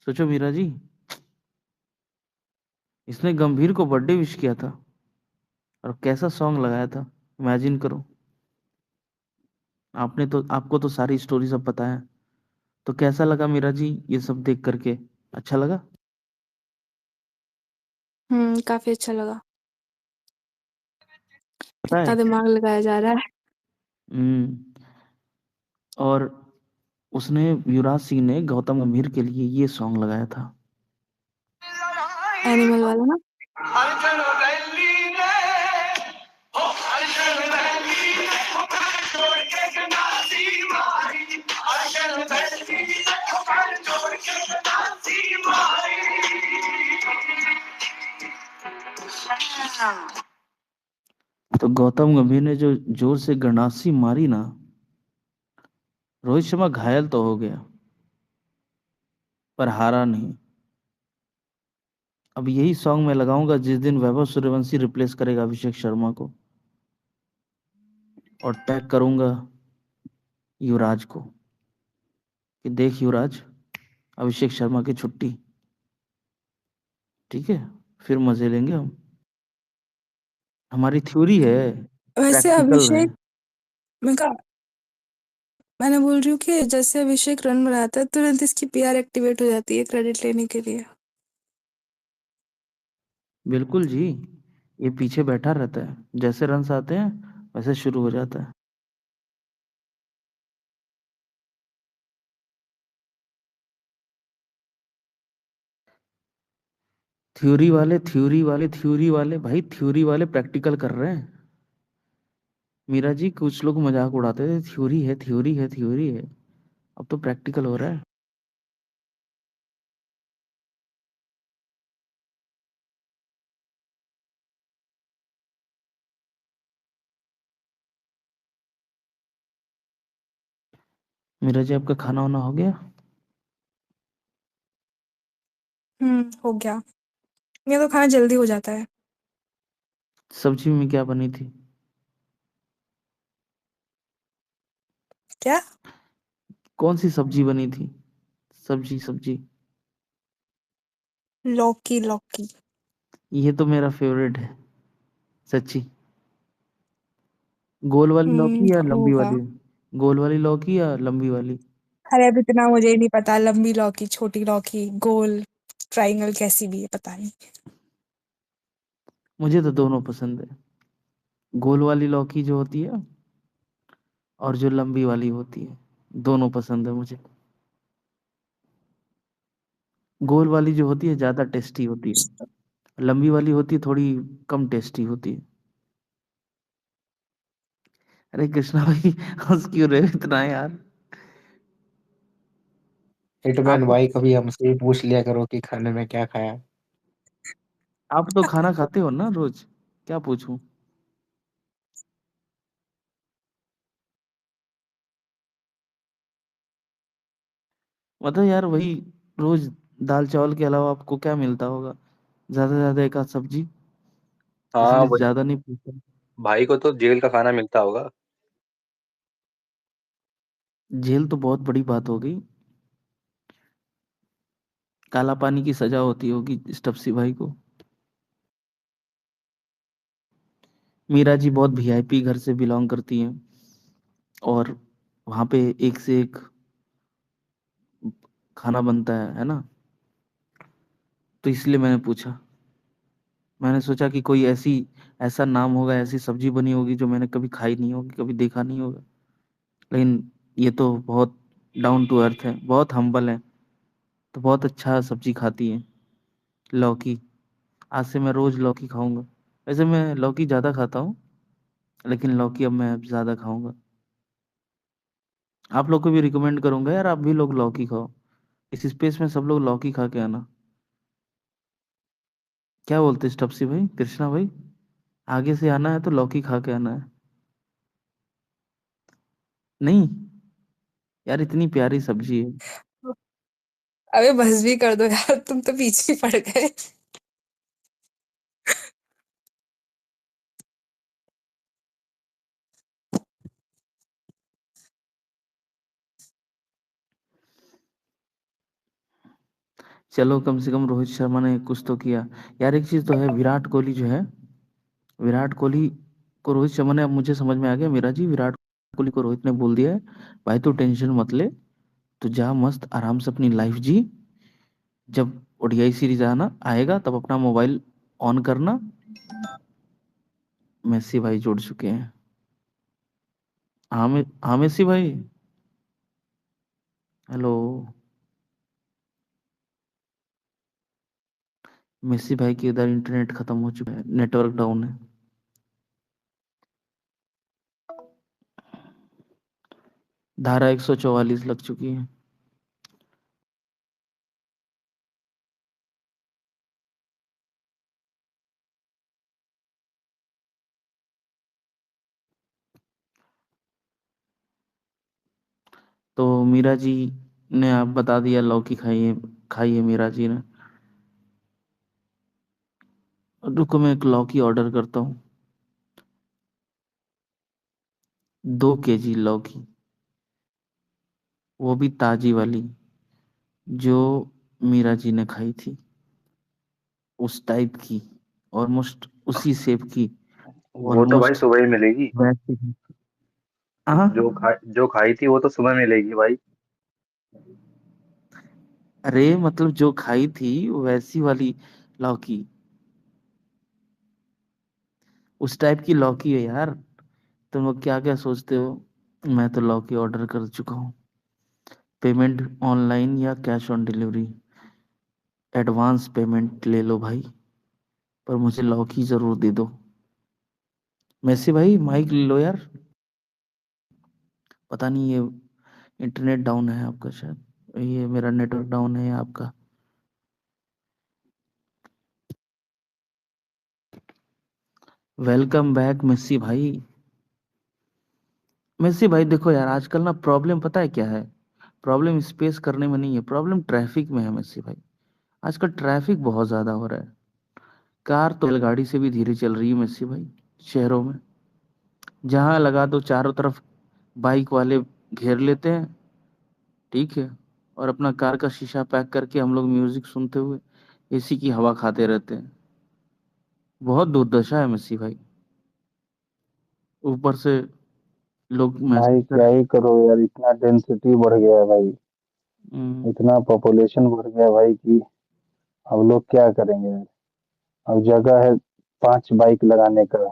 सोचो मीरा जी। इसने गंभीर को बर्थडे विश किया था और कैसा सॉन्ग लगाया था, इमेजिन करो। आपको तो सारी स्टोरी सब पता है। तो कैसा लगा मीरा जी ये सब देख करके? अच्छा लगा? काफी अच्छा लगा। पता कितना है। दिमाग लगाया जा रहा है। हम्म। और उसने, युवराज सिंह ने गौतम गंभीर के लिए ये सॉन्ग लगाया था। एनिमल वाला ना। तो गौतम गंभीर ने जो जोर से गंडासी मारी ना, रोहित शर्मा घायल तो हो गया पर हारा नहीं। अब यही सॉन्ग मैं लगाऊंगा जिस दिन वैभव सूर्यवंशी रिप्लेस करेगा अभिषेक शर्मा को, और टैग करूंगा युवराज को कि देख युवराज, अभिषेक शर्मा की छुट्टी। ठीक है, फिर मजे लेंगे हम। हमारी थ्योरी है, वैसे प्रैक्टिकल है। अभिषेक, मैं कहा मैंने बोल रही हूँ कि जैसे अभिषेक रन बनाता है तुरंत इसकी पीआर एक्टिवेट हो जाती है क्रेडिट लेने के लिए। बिल्कुल जी, ये पीछे बैठा रहता है, जैसे रन्स आते हैं वैसे शुरू हो जाता है। थ्योरी वाले भाई, थ्योरी वाले प्रैक्टिकल कर रहे हैं। मीरा जी, कुछ लोग मजाक उड़ाते थे, थ्योरी है थ्योरी है थ्योरी है, अब तो प्रैक्टिकल हो रहा है। मीरा जी, आपका खाना वाना हो गया? हो गया। ये तो खाना जल्दी हो जाता है। सब्जी में क्या बनी थी? क्या? कौन सी सब्जी बनी थी? सब्जी सब्जी। लौकी लौकी। ये तो मेरा फेवरेट है, सच्ची। गोल वाली लौकी या लंबी होगा। वाली? गोल वाली लौकी या लंबी वाली? अरे अब इतना मुझे ही नहीं पता, लंबी लौकी, छोटी लौकी, गोल, ट्रायंगल, कैसी भी है पता नहीं। मुझे तो दोनों पसंद है। गोल वाली लौकी जो होती है और जो लंबी वाली होती है, दोनों पसंद है मुझे। गोल वाली जो होती है ज्यादा टेस्टी होती है, लंबी वाली होती है थोड़ी कम टेस्टी होती है। अरे कृष्णा भाई, हंस क्यों रहे हो इतना यार? हिटमैन आप भाई कभी हमसे ही पूछ लिया करो कि खाने में क्या खाया। आप तो खाना खाते हो ना रोज, क्या पूछूं? मतलब यार वही, रोज दाल चावल के अलावा आपको क्या मिलता होगा? ज्यादा से ज्यादा एक आध सब्जी, हाँ इसलिए वही। ज्यादा नहीं पूछता। भाई को तो जेल का खाना मिलता होगा। जेल तो बहुत बड़ी बात हो गई, काला पानी की सजा होती होगी इस टपसी भाई को। मीरा जी बहुत वीआईपी घर से बिलोंग करती हैं, और वहां पे एक से एक खाना बनता है ना, तो इसलिए मैंने पूछा। मैंने सोचा कि कोई ऐसी, ऐसा नाम होगा, ऐसी सब्जी बनी होगी जो मैंने कभी खाई नहीं होगी, कभी देखा नहीं होगा। लेकिन ये तो बहुत डाउन टू अर्थ है, बहुत हम्बल है, तो बहुत अच्छा सब्जी खाती है। लौकी, आज से मैं रोज लौकी खाऊंगा। वैसे मैं लौकी ज्यादा खाता हूँ, लेकिन लौकी अब मैं ज्यादा खाऊंगा। आप लोग को भी रिकमेंड करूंगा यार, आप भी लोग लौकी खाओ। इस स्पेस में सब लोग लौकी खा के आना। क्या बोलते स्टपसी भाई, कृष्णा भाई? आगे से आना है तो लौकी खा के आना है। नहीं यार, इतनी प्यारी सब्जी है। अबे बस भी कर दो यार, तुम तो पीछे ही पड़ गए। चलो कम से कम रोहित शर्मा ने कुछ तो किया। यार एक चीज तो है, विराट कोहली जो है, विराट कोहली को रोहित शर्मा ने, अब मुझे समझ में आ गया मेरा जी, विराट कोहली को रोहित ने बोल दिया है, भाई तू टेंशन मत ले, तू जा मस्त आराम से अपनी लाइफ जी, जब ओडीआई सीरीज आना आएगा तब अपना मोबाइल ऑन करना। मेसी भाई जुड़ चुके हैं। हाँ हाँ मेसी भाई, हेलो। मेसी भाई की इधर इंटरनेट खत्म हो चुका है, नेटवर्क डाउन है। धारा 144 लग चुकी है। तो मीरा जी ने आप बता दिया, लौकी खाइए, खाइए मीरा जी ने। रुको मैं एक लौकी ऑर्डर करता हूँ, 2 केजी लौकी, वो भी ताजी वाली, जो मीरा जी ने खाई थी, उस टाइप की, ऑलमोस्ट उसी शेप की, वो तो भाई ऑलमोस्ट सुबह ही मिलेगी। वैसे ही। हाँ। जो खाई थी वो तो सुबह मिलेगी भाई। अरे मतलब जो खाई थी वैसी वाली लौकी, उस टाइप की लौकी है यार। तुम लोग क्या क्या सोचते हो, मैं तो लौकी ऑर्डर कर चुका हूँ। पेमेंट ऑनलाइन या cash on delivery, advance payment ले लो भाई, पर मुझे लौकी जरूर दे दो। मैसी भाई माइक ले लो यार। पता नहीं ये इंटरनेट डाउन है आपका शायद, ये मेरा नेटवर्क डाउन है या आपका। वेलकम बैक मेसी भाई। मेसी भाई देखो यार, आजकल ना प्रॉब्लम पता है क्या है, प्रॉब्लम स्पेस करने में नहीं है, प्रॉब्लम ट्रैफिक में है मेसी भाई। आजकल ट्रैफिक बहुत ज्यादा हो रहा है। कार तो रेलगाड़ी से भी धीरे चल रही है मेसी भाई, शहरों में। जहां लगा दो चारों तरफ बाइक वाले घेर लेते हैं, ठीक है, और अपना कार का शीशा पैक करके हम लोग म्यूजिक सुनते हुए एसी की हवा खाते रहते हैं। बहुत दुर्दशा है मेसी भाई। ऊपर से लोग भाई मैसेज कर। क्या ही करो यार, इतना डेंसिटी बढ़ गया है भाई, हम्म, इतना पॉपुलेशन बढ़ गया है भाई कि अब लोग क्या करेंगे यार। अब जगह है 5 बाइक लगाने का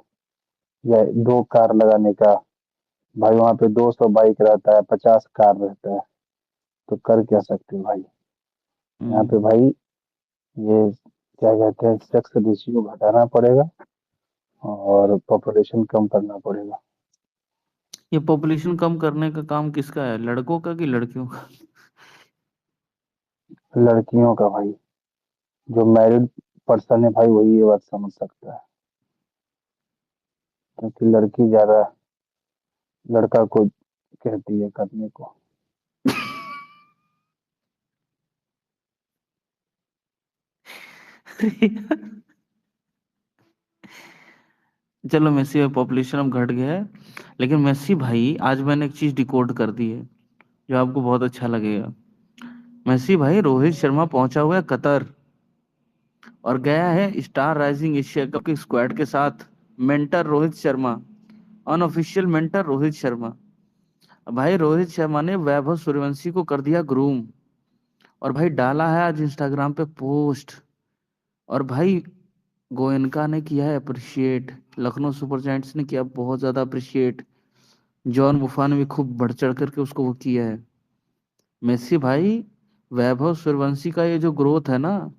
या 2 कार लगाने का, भाई वहां पे 200 बाइक रहता है, 50 कार रहता है, तो कर क्या सकते हैं भाई। यहाँ पे हम्म। भाई ये क्या कहते हैं, सेक्स रेशियो घटाना पड़ेगा और पॉपुलेशन कम करना पड़ेगा। ये पॉपुलेशन कम करने का काम किसका है, लड़कों का कि लड़कियों का? लड़कियों का भाई, जो मैरिड पर्सन है भाई वही ये बात समझ सकता है, क्योंकि लड़की ज्यादा लड़का को कहती है करने को। चलो मेसी भाई पॉपुलेशन अब घट गया है, लेकिन मेसी भाई आज मैंने एक चीज डिकोड कर दी है, जो आपको बहुत अच्छा लगेगा। मेसी भाई रोहित शर्मा पहुंचा हुआ है कतर, और गया है स्टार राइजिंग एशिया कप के स्क्वाड के साथ। Mentor Rohit Sharma, unofficial mentor Rohit Sharma. भाई रोहित शर्मा ने वैभव सूर्यवंशी को कर दिया ग्रूम, और भाई डाला है आज इंस्टाग्राम पे पोस्ट। और भाई गोयनका ने किया है अप्रिशिएट, लखनऊ सुपर जायंट्स ने किया बहुत ज्यादा अप्रिशिएट, जॉन बुफा ने भी खूब बढ़ चढ़ करके उसको वो किया है। मेसी भाई, वैभव सूर्यवंशी का ये जो ग्रोथ है ना,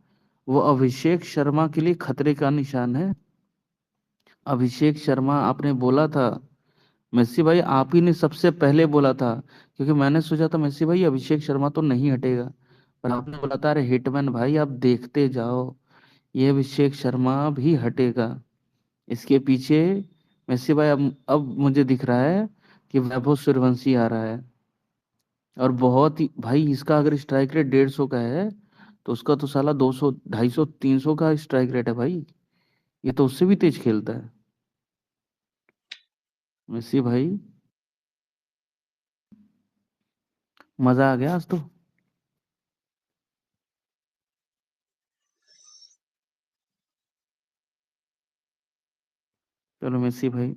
वो अभिषेक शर्मा के लिए खतरे का निशान है। अभिषेक शर्मा आपने बोला था, मेसी भाई आप ही ने सबसे पहले बोला था, क्योंकि मैंने सोचा था मेसी भाई अभिषेक शर्मा तो नहीं हटेगा, पर आपने बोला था अरे हिटमैन भाई आप देखते जाओ, ये अभिषेक शर्मा भी हटेगा। इसके पीछे मेसी भाई अब मुझे दिख रहा है कि वैभव सूर्यवंशी आ रहा है। और बहुत ही भाई, इसका अगर स्ट्राइक रेट 150 का है, तो उसका तो साला 200 250 300 का स्ट्राइक रेट है भाई। ये तो उससे भी तेज खेलता है मेसी भाई। मजा आ गया आज तो। चलो मेसी भाई,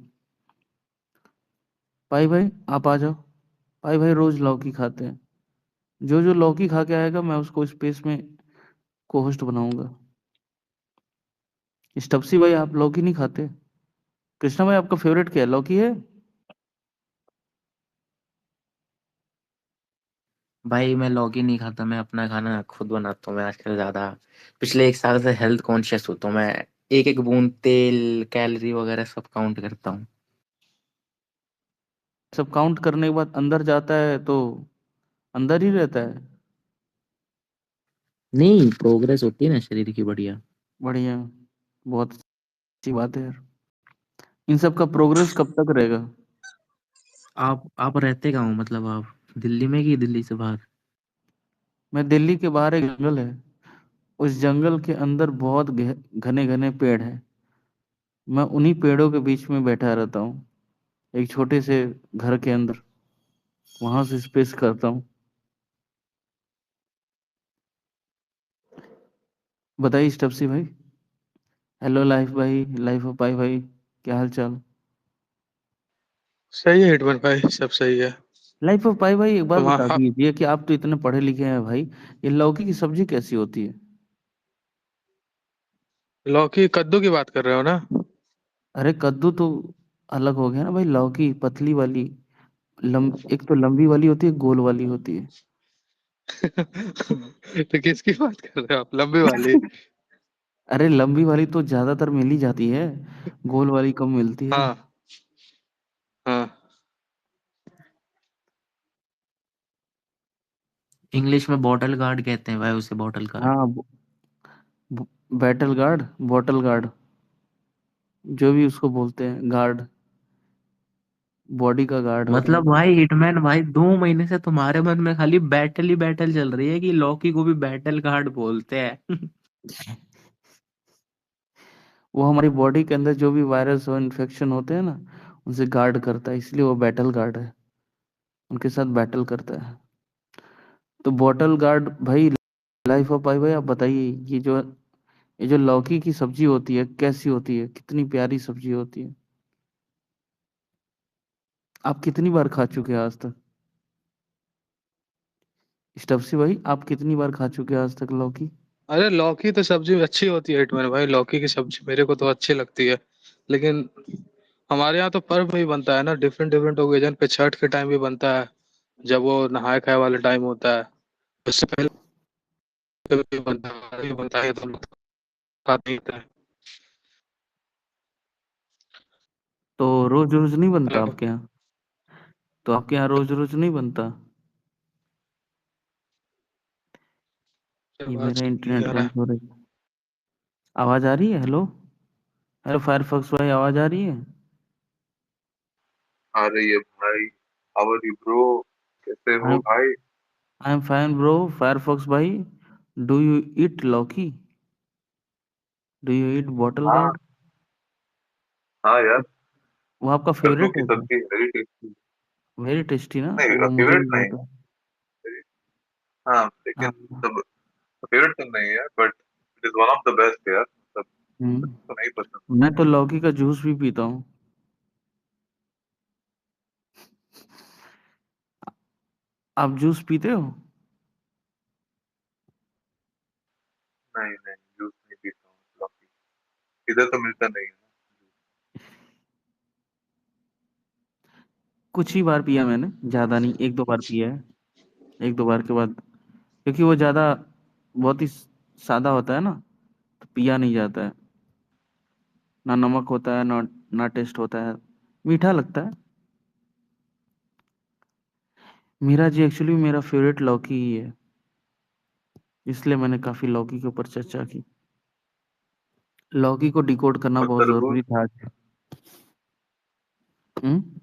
भाई भाई आप आ जाओ। भाई भाई रोज लौकी खाते हैं, जो जो लौकी खा के आएगा मैं उसको स्पेस में को होस्ट बनाऊंगा। स्टप्सी भाई आप लौकी नहीं खाते? कृष्णा भाई आपका फेवरेट क्या है, लौकी है? भाई मैं लौकी नहीं खाता, मैं अपना खाना खुद बनाता हूँ। मैं आजकल ज्यादा पिछले 1 साल से हेल्थ कॉन्शियस होता हूँ। मैं एक एक बूंद तेल कैलोरी वगैरह सब काउंट करता हूँ। सब काउंट करने के बाद अंदर जाता है तो अंदर ही रहता है। नहीं, प्रोग्रेस होती है ना शरीर की, बढ़िया। बढ़िया, बहुत अच्छी बात है यार। इन सब का प्रोग्रेस कब तक रहेगा? आप रहते कहाँ हो, मतलब आप दिल्ली में कि दिल्ली से बाहर? मैं दिल्ली के बाहर एक जंगल है, उस जंगल के अंदर बहुत घने घने पेड़ हैं। मैं उन्हीं पेड़ों के बीच में बैठा रहता हूँ, एक छोटे से घर के अंदर, वहां से स्पेस करता हूँ। बताइए स्टप्सी भाई। हेलो लाइफ भाई, लाइफ ऑफ पाई भाई, क्या हाल चाल? सही है हिटमैन भाई, सब सही है। लाइफ ऑफ पाई भाई, एक बात तो बता वहाँ दीजिए कि आप तो इतने पढ़े लिखे हैं भाई, ये लौकी की सब्जी कैसी होती है? लौकी कद्दू की बात कर रहे हो ना? अरे कद्दू तो अलग हो गया ना भाई, लौकी पतली वाली, एक तो लंबी वाली होती है, गोल वाली होती है। तो किसकी बात कर रहे हो आप, लंबी वाली? अरे लंबी वाली तो ज्यादातर मिल ही जाती है, गोल वाली कम मिलती है। हाँ हाँ। इंग्लिश में बॉटल गार्ड कहते हैं भाई उसे, बॉटल गार्ड। हाँ, बैटल गार्ड, बॉटल गार्ड, जो भी उसको बोलते हैं, गार्ड, बॉडी का गार्ड मतलब मतलब। भाई हिटमैन भाई, 2 महीने से तुम्हारे मन में खाली बैटल ही बैटल चल रही है कि लौकी को भी बैटल गार्ड बोलते हैं। वो हमारी बॉडी के अंदर जो भी वायरस और इन्फेक्शन होते हैं ना, उनसे गार्ड करता है, इसलिए वो बैटल गार्ड है, उनके साथ बैटल करता है। तो बॉटल गार्ड भाई, लाइफ ऑफ भाई भाई आप बताइए, ये जो लौकी की सब्जी होती है कैसी होती है, कितनी प्यारी सब्जी होती है? आप कितनी बार खा चुके हैं आज तक? स्टफसी भाई आप कितनी बार खा चुके हैं आज तक लौकी? अरे लौकी तो सब्जी अच्छी होती है हिटमैन भाई, लौकी की सब्जी मेरे को तो अच्छी लगती है। लेकिन हमारे यहाँ तो पर्व में भी बनता है ना, डिफरेंट डिफरेंट ओकेजन पे, छठ के टाइम भी बनता है, जब वो नहाए खाए वाला टाइम होता है, उससे पहले भी बनता है तो हम लोग खाते ही हैं। तो रोज रोज नहीं बनता हेलो। आपके यहाँ? तो आपके यहाँ रोज रोज नहीं बनता? ये आवाज मेरा नहीं इंटरनेट आ रहा बंद है। हो रहा है। आवाज आ रही है? हेलो, हेलो फायरफॉक्स भाई, आवाज आ रही है? आ रही है भाई। How are you bro? कैसे आई हो भाई? I am fine bro. Firefox भाई, do you eat lauki? Do you eat bottle हाँ गार्ड? हाँ यार, वो आपका कद्दू फेवरेट की है क्या? सब्जी वेरी टेस्टी। वेरी टेस्टी ना, नहीं वो मुझे फेवरेट भी नहीं, बहुत है। हाँ लेकिन हाँ। सब फेवरेट तो नहीं है, but it is one of the best यार, सब तो नहीं पसंद। मैं तो लौकी का जूस भी पीता हूँ। आप जूस पीते हो? नहीं नहीं, जूस नहीं पीता हूँ लौकी, इधर तो मिलता नहीं है। कुछ ही बार पिया मैंने, ज्यादा नहीं, एक दो बार पिया है। एक दो बार के बाद, क्योंकि वो ज्यादा बहुत ही सादा होता है ना, तो पिया नहीं जाता है, ना नमक होता है, ना ना टेस्ट होता है, मीठा लगता है। मेरा जी एक्चुअली मेरा फेवरेट लौकी ही है, इसलिए मैंने काफी लौकी के ऊपर चर्चा की। लौकी को डिकोड करना और बहुत तरबूज, जरूरी था आज। हम्म।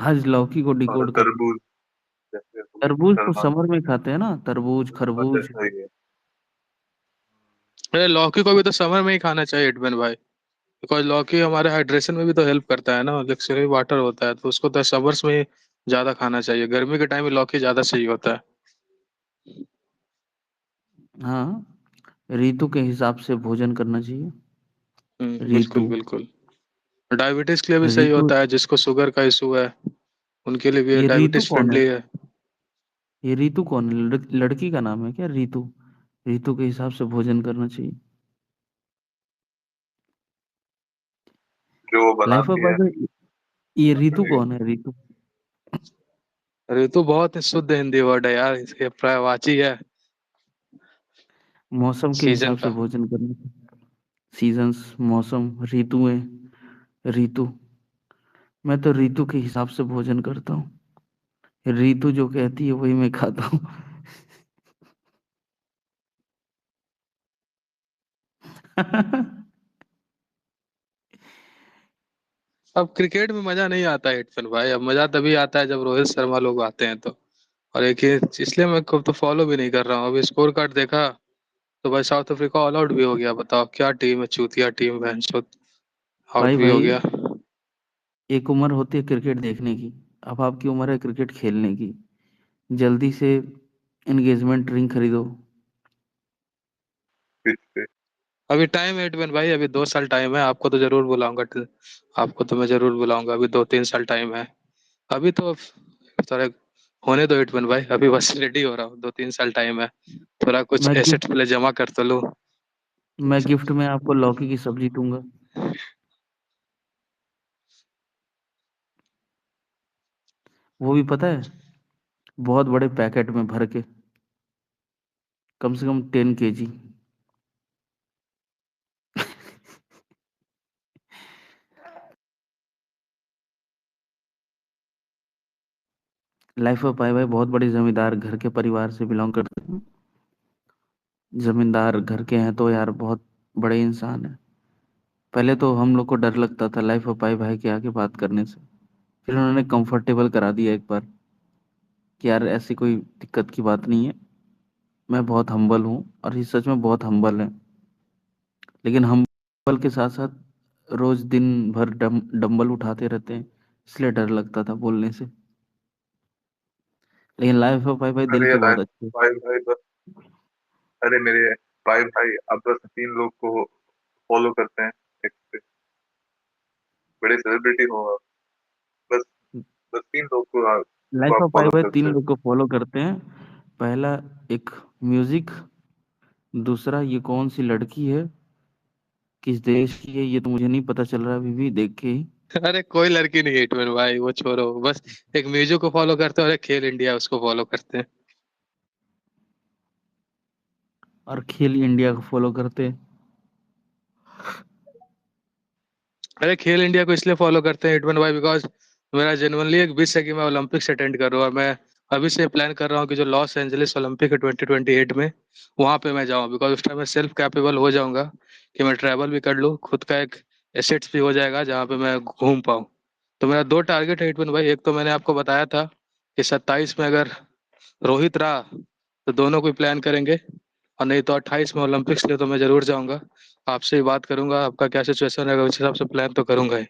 आज लौकी को और डिकोड करना। तरबूज जैसे हो गया तरबूज तो शर्मा, समर में खाते हैं ना, तरबूज बस खरबूज। ऐसा ही है। अरे लौकी को भी तो समर में ही खाना चाहिए हिटमैन भाई, बिकॉज लौकी हमारे हाइड्रेशन में भी तो हेल्प करता है ना, लक्ष्मी वाटर होता है, तो उसको तो समर्स में ही ज्यादा खाना चाहिए, गर्मी के टाइम में लौकी ज्यादा सही होता है। हाँ, ऋतु के हिसाब से भोजन करना चाहिए। बिल्कुल रीतु। बिल्कुल। डायबिटीज के लिए भी सही रीतु। होता है, जिसको शुगर का इशू है उनके लिए भी ये रीतु डायबिटीज कौन है? फ्रेंडली है। ये रीतु कौन है? लड़की का नाम है क्या रीतु? रीतु के हिसाब से भोजन करना चाहिए। जो वो लाइफ ऑफ बनाती है। ये रीतु कौन है? रीतु ऋतु बहुत ही शुद्ध हिंदी वर्ड है यार, इसके पर्यायवाची है मौसम के सीजन हिसाब से का। भोजन करना। सीजन्स, मौसम, ऋतुएं। ऋतु। मैं तो ऋतु के हिसाब से भोजन करता हूँ। ऋतु जो कहती है वही मैं खाता हूँ। अब क्रिकेट में मजा नहीं आता है हिटमैन भाई, अब मजा तभी आता है जब रोहित शर्मा लोग आते हैं तो। और एक ये, इसलिए मैं को तो फॉलो भी नहीं कर रहा हूँ। अभी स्कोर कार्ड देखा तो भाई साउथ अफ्रीका ऑल आउट भी हो गया। बताओ क्या टीम है, चूतिया टीम है, आउट भाई भी हो भाई, गया। एक उम्र होती है क्रिकेट देखने की। अब आपकी उम्र है क्रिकेट खेलने की। जल्दी से एंगेजमेंट रिंग खरीदो। पिच पे। अभी टाइम है हिटमैन भाई, अभी 2 साल टाइम है। आपको तो जरूर बुलाऊंगा, आपको तो मैं जरूर बुलाऊंगा। अभी 2-3 साल टाइम है। अभी तो थोड़ा होने दो हिटमैन भाई, अभी बस रेडी हो रहा हूँ। 2-3 साल टाइम है, थोड़ा कुछ मैं एसेट गिफ्ट पहले जमा कर तो लूँ। मैं गिफ्ट में आपको लौकी की सब्जी दूंगा। वो भी पता है, बहुत बड़े पैकेट में भर के, कम से कम 10 kg। लाइफ ऑफ पाई भाई बहुत बड़े जमींदार घर के परिवार से बिलोंग करते हैं। जमींदार घर के हैं तो यार बहुत बड़े इंसान हैं। पहले तो हम लोग को डर लगता था लाइफ ऑफ पाई भाई के आगे बात करने से। फिर उन्होंने कंफर्टेबल करा दिया एक बार कि यार ऐसी कोई दिक्कत की बात नहीं है। मैं बहुत हम्बल हूँ और ये सच में बहुत हम्बल है। लेकिन हम्बल के साथ साथ रोज दिन भर डंबल उठाते रहते हैं, इसलिए डर लगता था बोलने से। लेकिन लाइफ ऑफ पाई भाई दिल अरे के यार बहुत अच्छे हैं। भाई भाई बस। अरे मेरे भाई भाई आप बस 3 लोग को फॉलो करते हैं। एक पे बड़े सेलिब्रिटी हो आप। बस बस 3 लोग को लाइफ आप ऑफ पाई फॉलो भाई तीन करते हैं। लोग को फॉलो करते हैं। पहला, एक म्यूजिक। दूसरा, ये कौन सी लड़की है, किस देश की है, ये तो मुझे नहीं पता चल रहा अभी भी देख के ही। अरे कोई लड़की नहीं है हिटमैन भाई, वो छोड़ो। बस एक म्यूजिक को फॉलो करते हैं और एक खेल इंडिया उसको फॉलो करते हैं। और खेल इंडिया को फॉलो करते हैं। अरे खेल इंडिया को इसलिए फॉलो करते हैं हिटमैन भाई, बिकॉज मेरा जेनुअनली एक विश है कि मैं ओलंपिक्स अटेंड करूँ। और मैं अभी से प्लान कर रहा हूँ कि जो लॉस एंजलिस ओलंपिक है 2028 में, वहां पे मैं जाऊँ। बिकॉज उस टाइम मैं सेल्फ कैपेबल हो जाऊंगा कि मैं ट्रैवल भी कर लूँ, खुद का एक एसेट्स भी हो जाएगा जहाँ पे मैं घूम पाऊँ। तो मेरा 2 टारगेट है हिटमैन भाई। एक तो मैंने आपको बताया था कि 27 में अगर रोहित रहा तो दोनों कोई प्लान करेंगे, और नहीं तो 28 में ओलंपिक्स लिए तो मैं जरूर जाऊंगा। आपसे ही बात करूंगा, आपका क्या सिचुएशन रहेगा उस हिसाब से प्लान तो करूंगा ही।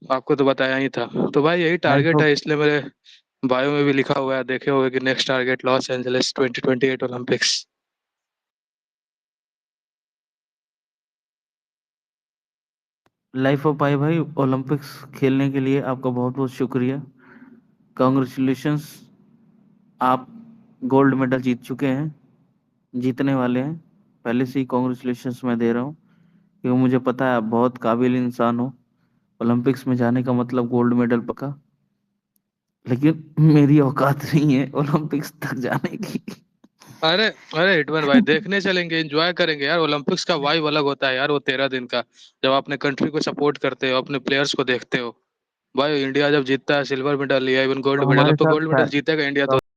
आपको तो बताया ही था। तो भाई यही लाइफ टारगेट ऑफ है, इसलिए मेरे बायो में भी लिखा हुआ है, देखे हुए कि next target Los Angeles 2028 Olympics. Life of pi भाई, ओलंपिक्स खेलने के लिए आपका बहुत बहुत शुक्रिया। कॉन्ग्रेचुलेशंस। आप गोल्ड मेडल जीत चुके हैं, जीतने वाले हैं। पहले से ही कॉन्ग्रेचुलेशंस मैं दे रहा हूँ, क्योंकि मुझे पता है आप बहुत काबिल इंसान हो। ओलंपिक्स में जाने का मतलब गोल्ड मेडल पक्का। लेकिन मेरी औकात नहीं है ओलंपिक्स तक जाने की। अरे अरे हिटमैन भाई, देखने चलेंगे, एंजॉय करेंगे यार। ओलंपिक्स का वाइब अलग होता है यार, वो 13 दिन का। जब आप अपने कंट्री को सपोर्ट करते हो, अपने प्लेयर्स को देखते हो। भाई इंडिया जब जीतता है, सिल्वर मेडल या इवन तो गोल्ड मेडल, हमारे अब तो साथ गोल्ड मेडल जीतेगा इंडिया। तो